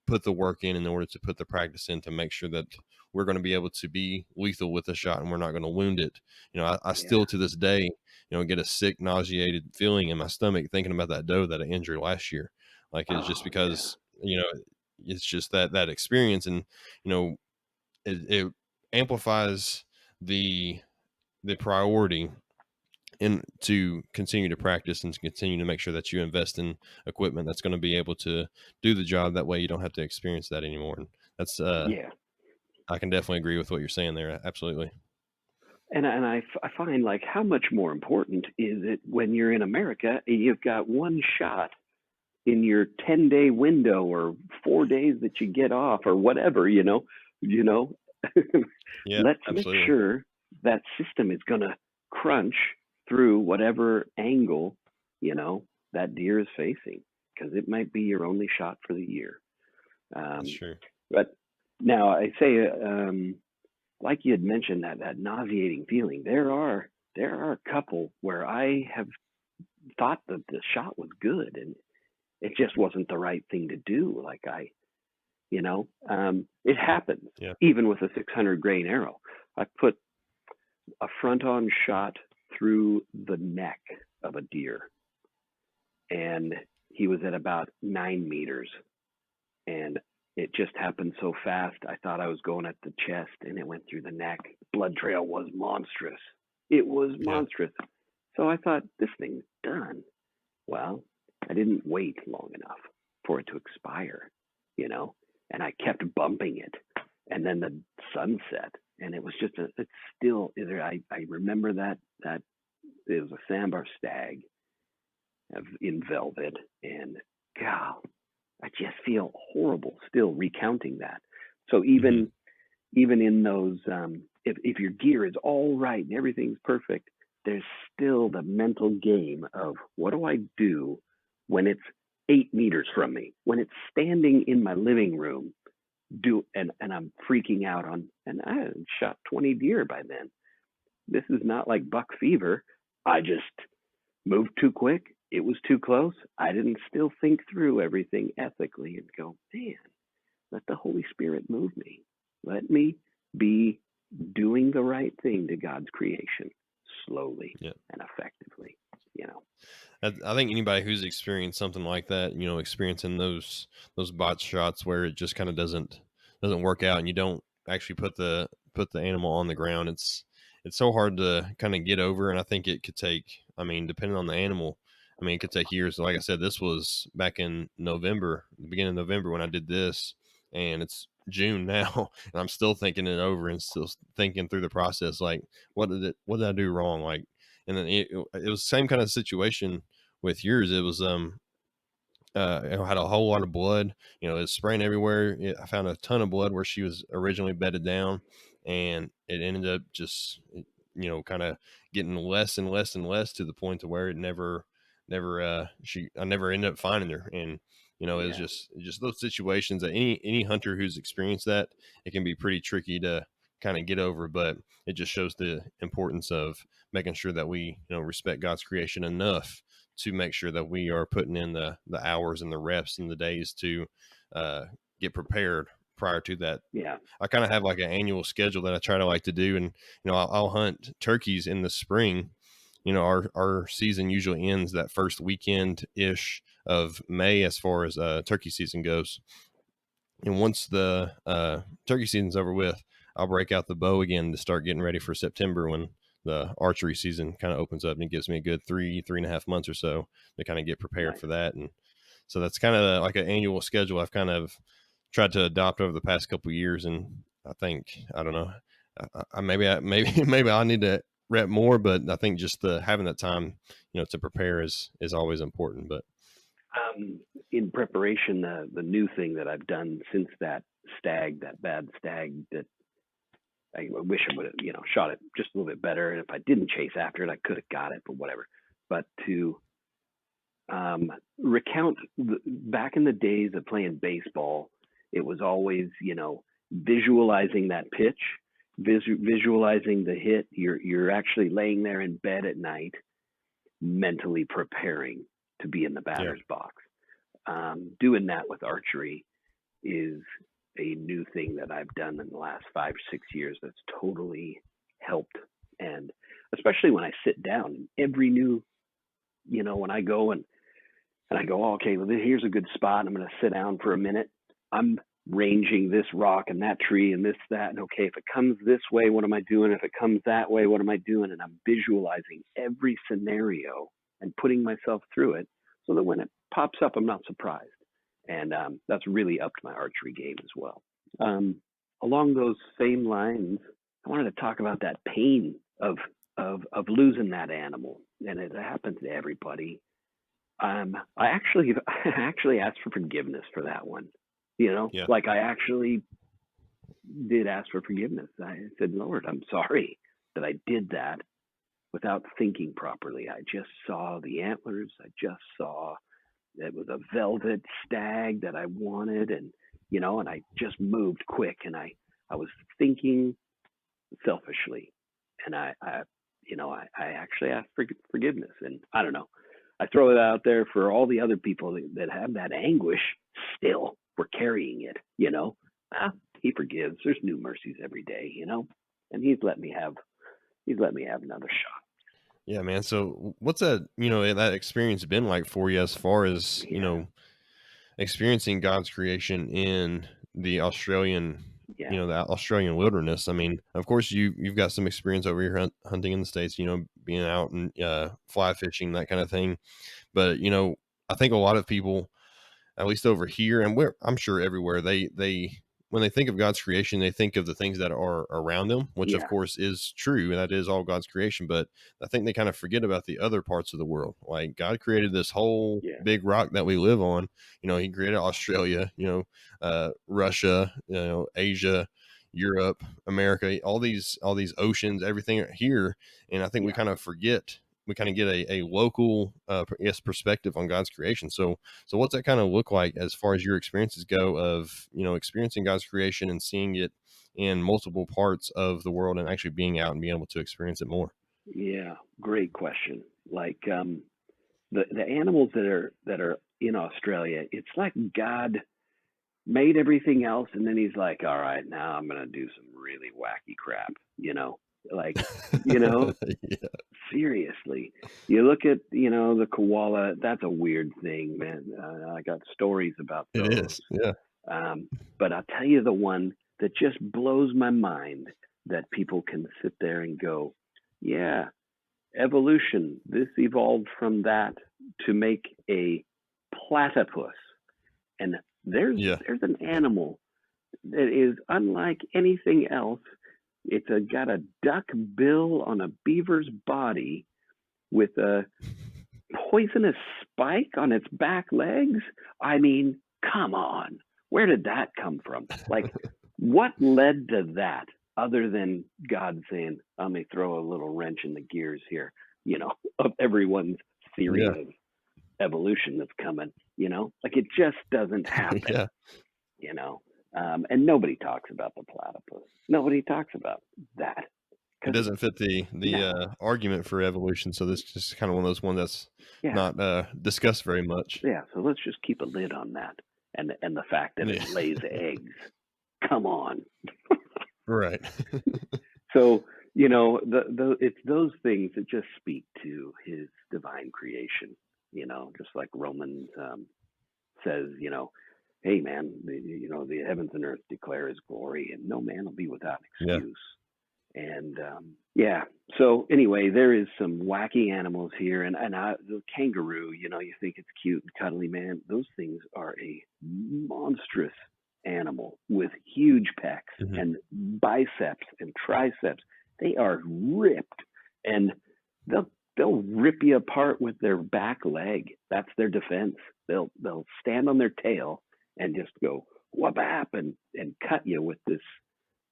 put the work in order to put the practice in to make sure that we're going to be able to be lethal with a shot and we're not going to wound it. I still to this day, get a sick, nauseated feeling in my stomach thinking about that doe that I injured last year. Like, it's just because, it's just that experience, and, it amplifies the priority and to continue to practice and to continue to make sure that you invest in equipment that's going to be able to do the job. That way you don't have to experience that anymore. And that's, I can definitely agree with what you're saying there. Absolutely. And I find, like, how much more important is it when you're in America and you've got one shot in your 10-day window or 4 days that you get off or whatever, Yeah, let's absolutely. make sure that system is going to crunch through whatever angle, that deer is facing, because it might be your only shot for the year. That's true. But now I say, like you had mentioned, that nauseating feeling, there are a couple where I have thought that the shot was good and it just wasn't the right thing to do. Like, it happens. Yeah. Even with a 600 grain arrow. I put a front-on shot through the neck of a deer, and he was at about 9 meters, and it just happened so fast. I thought I was going at the chest, and it went through the neck. Blood trail was monstrous. It was monstrous. So I thought, this thing's done. Well, I didn't wait long enough for it to expire, and I kept bumping it. And then the sun set, and it was just it's still, I remember that it was a sandbar stag in velvet, and God, I just feel horrible still recounting that. So even in those, if your gear is all right and everything's perfect, there's still the mental game of, what do I do when it's 8 meters from me, when it's standing in my living room, and I'm freaking out and I had shot 20 deer by then. This is not like buck fever. I just moved too quick. It was too close. I didn't still think through everything ethically and go, man, let the Holy Spirit move me. Let me be doing the right thing to God's creation slowly and effectively. I think anybody who's experienced something like that, experiencing those bot shots where it just kind of doesn't work out and you don't actually put the animal on the ground, it's so hard to kind of get over. And I think it could take, depending on the animal, it could take years. Like I said, this was back in November, the beginning of November when I did this, and it's June now, and I'm still thinking it over and still thinking through the process. Like, what did I do wrong? Like, and then it was the same kind of situation with yours. It was, it had a whole lot of blood, it was spraying everywhere. I found a ton of blood where she was originally bedded down, and it ended up just, kind of getting less and less and less to the point to where it I never ended up finding her. And, it was just those situations that any hunter who's experienced that, it can be pretty tricky to kind of get over, but it just shows the importance of making sure that we, respect God's creation enough to make sure that we are putting in the hours and the reps and the days to get prepared prior to that. Yeah. I kind of have like an annual schedule that I try to like to do. And, I'll hunt turkeys in the spring. Our season usually ends that first weekend ish of May as far as turkey season goes. And once the turkey season's over with, I'll break out the bow again to start getting ready for September, when the archery season kind of opens up, and it gives me a good 3.5 months or so to kind of get prepared for that. And so that's kind of like an annual schedule I've kind of tried to adopt over the past couple of years. And I think, I don't know, maybe I need to rep more, but I think just having that time, to prepare is always important. But in preparation, the new thing that I've done since that bad stag, that I wish I would have, shot it just a little bit better. And if I didn't chase after it, I could have got it, but whatever. But to recount back in the days of playing baseball, it was always, visualizing that pitch. visualizing the hit. You're actually laying there in bed at night, mentally preparing to be in the batter's box. Doing that with archery is a new thing that I've done in the last 5 or 6 years that's totally helped. And especially when I sit down, every new, when I go and I go, oh, okay, well, here's a good spot. I'm going to sit down for a minute. I'm ranging this rock and that tree and this, that. And okay, if it comes this way, what am I doing? If it comes that way, what am I doing? And I'm visualizing every scenario and putting myself through it so that when it pops up, I'm not surprised. And that's really upped my archery game as well. Along those same lines, I wanted to talk about that pain of losing that animal. And it happens to everybody. I actually asked for forgiveness for that one. Like I actually did ask for forgiveness. I said, Lord, I'm sorry that I did that without thinking properly. I just saw the antlers. I just saw it was a velvet stag that I wanted. And, and I just moved quick and I was thinking selfishly. And I actually asked for forgiveness. And I don't know. I throw it out there for all the other people that have that anguish still. We're carrying it, he forgives. There's new mercies every day, and he's let me have another shot. Yeah, man. So what's that, that experience been like for you as far as, experiencing God's creation in the Australian, the Australian wilderness? I mean, of course you've got some experience over here hunting in the States, being out and fly fishing, that kind of thing. But, I think a lot of people, at least over here, and I'm sure everywhere, they when they think of God's creation, they think of the things that are around them, which of course is true. That is all God's creation. But I think they kind of forget about the other parts of the world. Like God created this whole big rock that we live on. He created Australia, Russia, Asia, Europe, America, all these oceans, everything here. And I think we kind of forget. We kind of get a local, perspective on God's creation. So what's that kind of look like as far as your experiences go of, experiencing God's creation and seeing it in multiple parts of the world and actually being out and being able to experience it more? Yeah, great question. Like the animals that are in Australia, it's like God made everything else, and then he's like, all right, now I'm going to do some really wacky crap, Seriously, you look at, the koala, that's a weird thing, man. I got stories about those. It is. Yeah. But I'll tell you the one that just blows my mind that people can sit there and go, yeah, evolution, this evolved from that to make a platypus. And there's an animal that is unlike anything else. It's got a duck bill on a beaver's body with a poisonous spike on its back legs. I mean, come on. Where did that come from? Like, what led to that other than God saying, let me throw a little wrench in the gears here, of everyone's theory of evolution that's coming, Like, it just doesn't happen, and nobody talks about the platypus. Nobody talks about that. It doesn't fit the argument for evolution. So this is just kind of one of those ones that's not discussed very much. Yeah. So let's just keep a lid on that. And the fact that it lays eggs. Come on. Right. So, it's those things that just speak to his divine creation, just like Romans says, hey man, the heavens and earth declare his glory, and no man will be without excuse. And so anyway, there is some wacky animals here, and the kangaroo, you think it's cute and cuddly, man. Those things are a monstrous animal with huge pecs and biceps and triceps. They are ripped, and they'll rip you apart with their back leg. That's their defense. They'll stand on their tail and just go whap and cut you with this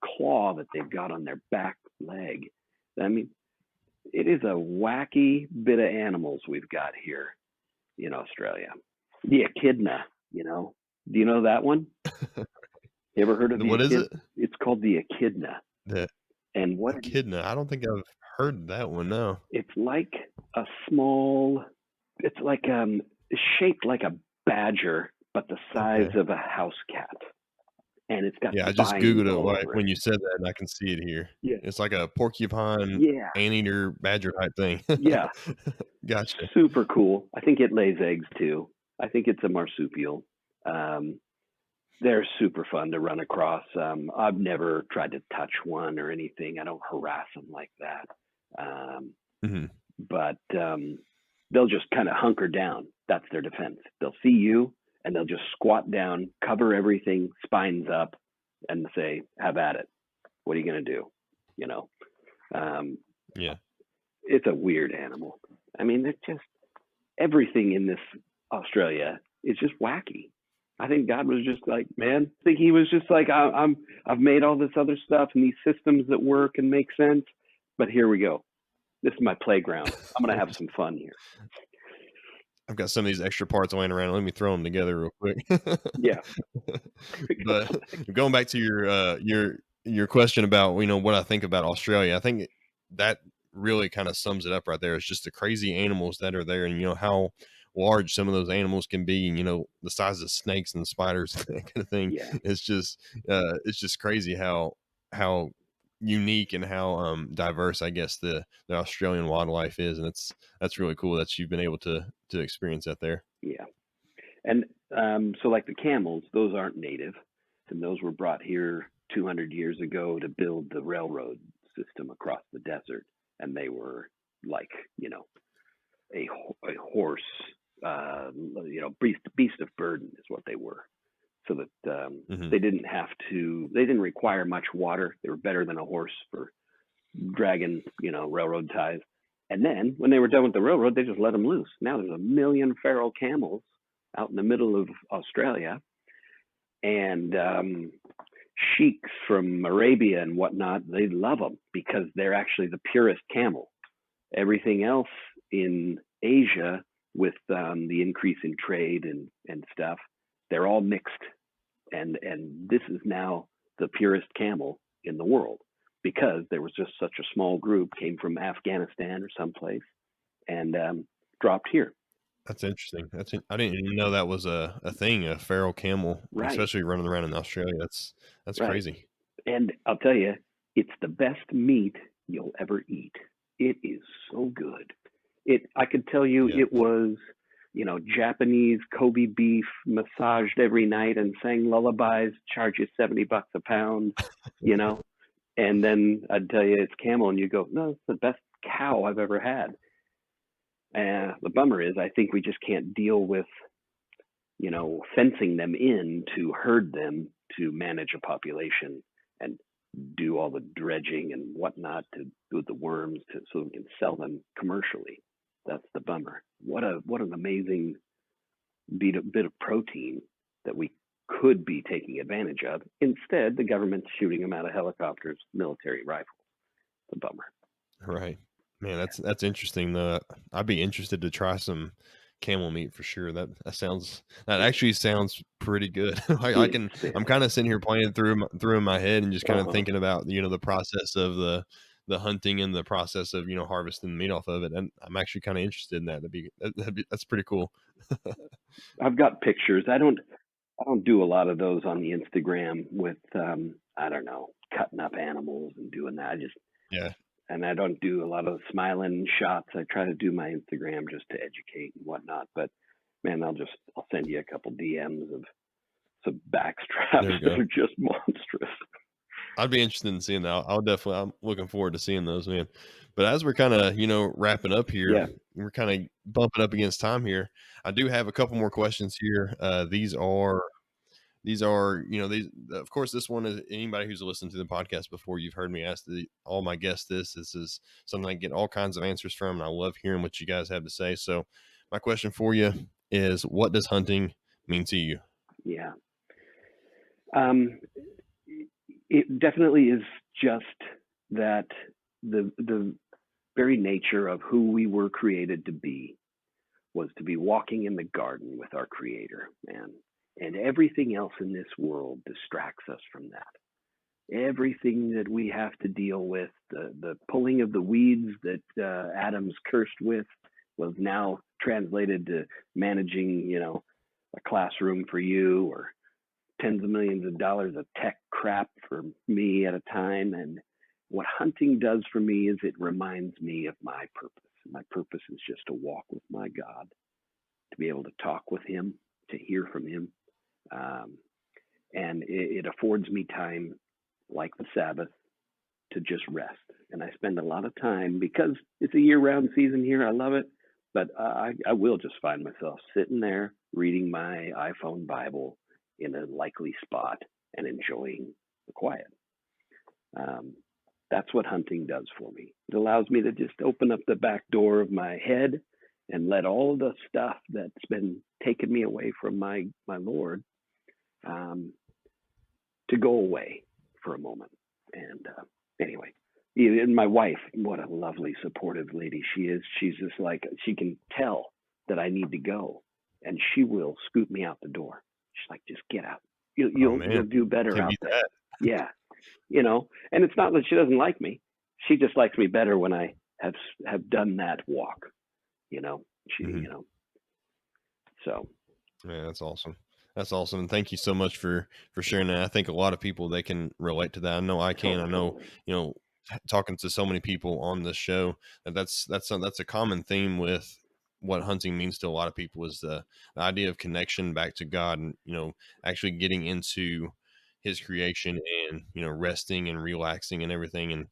claw that they've got on their back leg. I mean, it is a wacky bit of animals we've got here in Australia. The echidna, do you know that one? You ever heard of what is it? It's called the echidna. And what Echidna. I don't think I've heard that one. No. it's like a small, it's like shaped like a badger, but the size Okay. of a house cat. And it's got Yeah, I just spines Googled it all over it. when you said that, and I can see it here. Yeah. It's like a porcupine, Yeah. anteater, badger type thing. Yeah. Gotcha. Super cool. I think it lays eggs too. I think it's a marsupial. Um, they're super fun to run across. I've never tried to touch one or anything. I don't harass them like that. Mhm. But they'll just kind of hunker down. That's their defense. They'll see you and they'll just squat down, cover everything, spines up, and say, "Have at it. What are you going to do?" You know, um, Yeah. it's a weird animal. I mean, it's just everything in this Australia is just wacky. I think God was just like, man, I think he was just like, I've made all this other stuff and these systems that work and make sense, but here we go. This is my playground. I'm gonna have some fun here. I've got some of these extra parts laying around. Let me throw them together real quick. Yeah. But going back to your question about what I think about Australia, I think that really kind of sums it up right there. It's just the crazy animals that are there, and how large some of those animals can be. The size of snakes and spiders, that kind of thing. Yeah. It's just crazy how unique and how diverse, I guess, the Australian wildlife is, and that's really cool that you've been able to experience that there. Yeah. And so like the camels, those aren't native, and those were brought here 200 years ago to build the railroad system across the desert, and they were like, a horse, beast of burden is what they were. So that Mhm. they didn't require much water. They were better than a horse for dragging, railroad ties. And then when they were done with the railroad, they just let them loose. Now there's 1 million feral camels out in the middle of Australia, and sheiks from Arabia and whatnot, they love them because they're actually the purest camel. Everything else in Asia, with the increase in trade and stuff, they're all mixed, and this is now the purest camel in the world because there was just such a small group came from Afghanistan or someplace and dropped here. That's interesting. I didn't even know that was a thing, a feral camel, Right, especially running around in Australia. That's right. crazy. And I'll tell you, it's the best meat you'll ever eat. It is so good. I could tell you Yeah. it was, Japanese Kobe beef massaged every night and sang lullabies, charge you $70 a pound, and then I'd tell you it's camel and you go, no, it's the best cow I've ever had. And the bummer is I think we just can't deal with, fencing them in to herd them to manage a population and do all the dredging and whatnot to do the worms so we can sell them commercially. That's the bummer. What an amazing bit of protein that we could be taking advantage of. Instead, the government's shooting them out of helicopters, military rifles. The bummer. Right. Man, that's interesting. I'd be interested to try some camel meat for sure. That actually sounds pretty good. I'm kind of sitting here playing through in my head and just kind of thinking about the process of the hunting and the process of harvesting the meat off of it, and I'm actually kind of interested in that. That's pretty cool. I've got pictures. I don't do a lot of those on the Instagram with I don't know, cutting up animals and doing that. Yeah. And I don't do a lot of smiling shots. I try to do my Instagram just to educate and whatnot. But man, I'll send you a couple DMs of some backstraps that are just monstrous. I'd be interested in seeing that. I'm looking forward to seeing those, man. But as we're kind of, wrapping up here, Yeah. we're kind of bumping up against time here. I do have a couple more questions here. These are, of course, this one is anybody who's listened to the podcast before. You've heard me ask all my guests this. This is something I get all kinds of answers from, and I love hearing what you guys have to say. So my question for you is, what does hunting mean to you? Yeah. It definitely is just that the very nature of who we were created to be was to be walking in the garden with our Creator, man. And everything else in this world distracts us from that. everything that we have to deal with, the pulling of the weeds that Adam's cursed with was now translated to managing, a classroom for you, or tens of millions of dollars of tech crap for me at a time. And what hunting does for me is it reminds me of my purpose. My purpose is just to walk with my God, to be able to talk with him, to hear from him. And it affords me time, like the Sabbath, to just rest. And I spend a lot of time, because it's a year-round season here. I love it. But I will just find myself sitting there reading my iPhone Bible in a likely spot and enjoying the quiet. That's what hunting does for me. It allows me to just open up the back door of my head and let all the stuff that's been taking me away from my Lord to go away for a moment. And anyway, and my wife, what a lovely, supportive lady she is. She's just like, she can tell that I need to go, and she will scoot me out the door. She's like, just get out. You'll do better out there. Yeah. And it's not that she doesn't like me. She just likes me better when I have done that walk, so. Yeah, that's awesome. That's awesome. And thank you so much for sharing that. I think a lot of people, they can relate to that. I know I can. I know, talking to so many people on this show, that's a common theme with what hunting means to a lot of people, is the idea of connection back to God, and, actually getting into his creation, and, resting and relaxing and everything, and,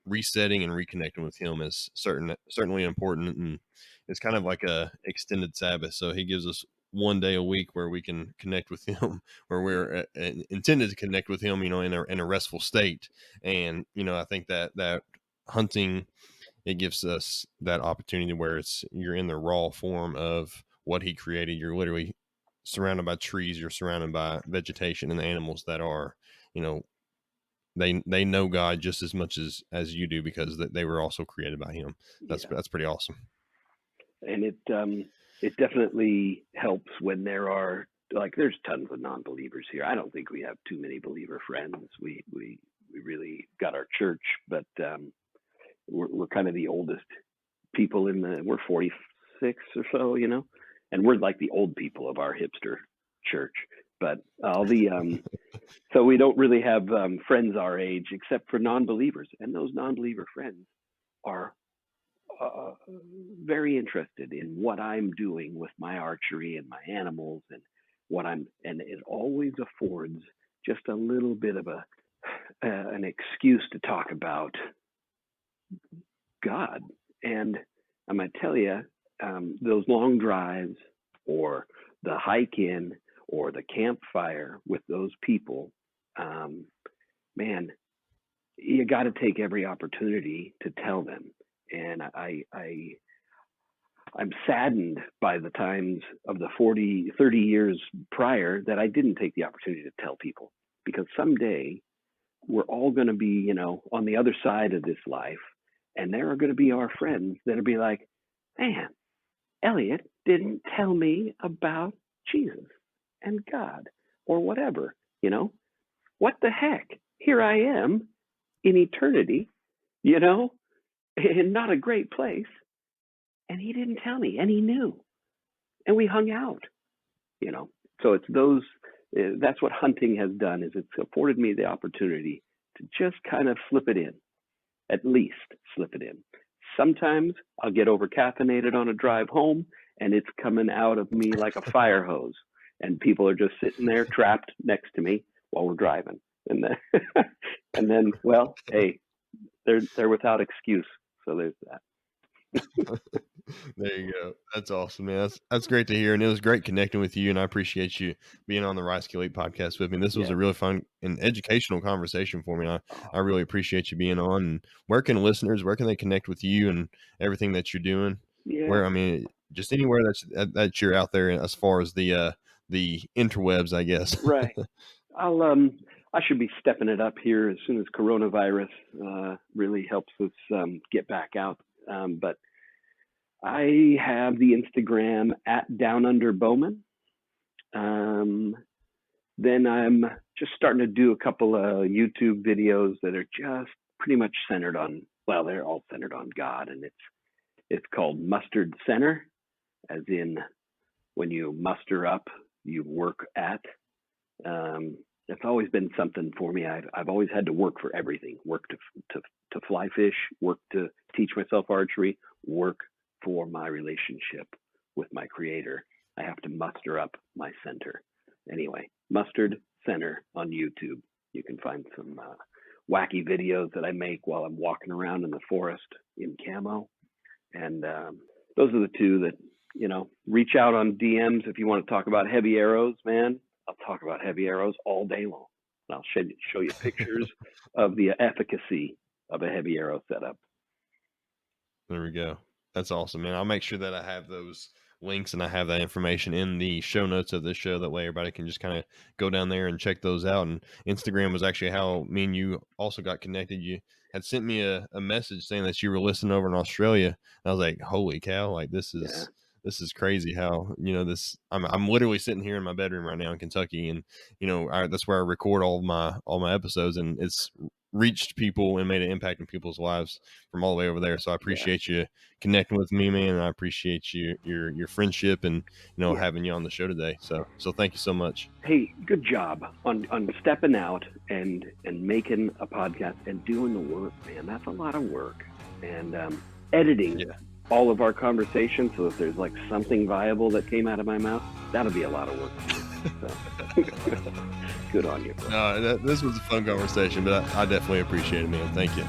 resetting and reconnecting with him is certainly important. And it's kind of like a extended Sabbath. So he gives us one day a week where we can connect with him, where we're intended to connect with him, in a restful state. And, I think that hunting, it gives us that opportunity where you're in the raw form of what he created. You're literally surrounded by trees, you're surrounded by vegetation, and the animals that are, they know God just as much as you do, because they were also created by him. That's pretty awesome. And it definitely helps when there's tons of non-believers here. I don't think we have too many believer friends. We really got our church, but we're kind of the oldest people we're 46 or so, and we're like the old people of our hipster church. But all the so we don't really have friends our age, except for non-believers, and those non-believer friends are very interested in what I'm doing with my archery and my animals, and it always affords just a little bit of an excuse to talk about God. And I'm going to tell you, those long drives, or the hike in, or the campfire with those people, man, you got to take every opportunity to tell them. And I'm saddened by the times of the 30 years prior that I didn't take the opportunity to tell people, because someday we're all going to be, on the other side of this life, and there are going to be our friends that'll be like, man, Eliot didn't tell me about Jesus and God, or whatever, what the heck? Here I am in eternity, in not a great place, and he didn't tell me, and he knew, and we hung out, So it's that's what hunting has done, is it's afforded me the opportunity to just kind of slip it in, at least slip it in. Sometimes I'll get over caffeinated on a drive home, and it's coming out of me like a fire hose, and people are just sitting there trapped next to me while we're driving. And then, well, hey, they're without excuse. So there's that. There you go. That's awesome, man. That's great to hear. And it was great connecting with you. And I appreciate you being on the Rice Kill Elite podcast with me. This was a really fun and educational conversation for me. I really appreciate you being on. And where can they connect with you and everything that you're doing? Yeah. Just anywhere that you're out there, as far as the interwebs, I guess. Right. I should be stepping it up here as soon as coronavirus really helps us get back out. But I have the Instagram @DownUnderBowman. Then I'm just starting to do a couple of YouTube videos that are just pretty much centered on, well, they're all centered on God, and it's called Mustard Center, as in when you muster up, you work at. It's always been something for me. I've always had to work for everything. Work to fly fish, work to teach myself archery, work for my relationship with my creator. I have to muster up my center. Anyway, Mustard Center on YouTube. You can find some wacky videos that I make while I'm walking around in the forest in camo. And those are the two that, reach out on DMs if you want to talk about heavy arrows, man. I'll talk about heavy arrows all day long. And I'll show you pictures of the efficacy of a heavy arrow setup. There we go. That's awesome, man. I'll make sure that I have those links and I have that information in the show notes of this show. That way everybody can just kind of go down there and check those out. And Instagram was actually how me and you also got connected. You had sent me a message saying that you were listening over in Australia. And I was like, holy cow, like this is crazy how, I'm literally sitting here in my bedroom right now in Kentucky, and that's where I record all my episodes, and it's reached people and made an impact in people's lives from all the way over there. So I appreciate you connecting with me, man. And I appreciate your friendship and, having you on the show today. So thank you so much. Hey, good job on stepping out and making a podcast and doing the work, man. That's a lot of work. And editing all of our conversations so that there's like something viable that came out of my mouth, that'll be a lot of work. So. Good on you. This was a fun conversation, but I definitely appreciate it, man. Thank you.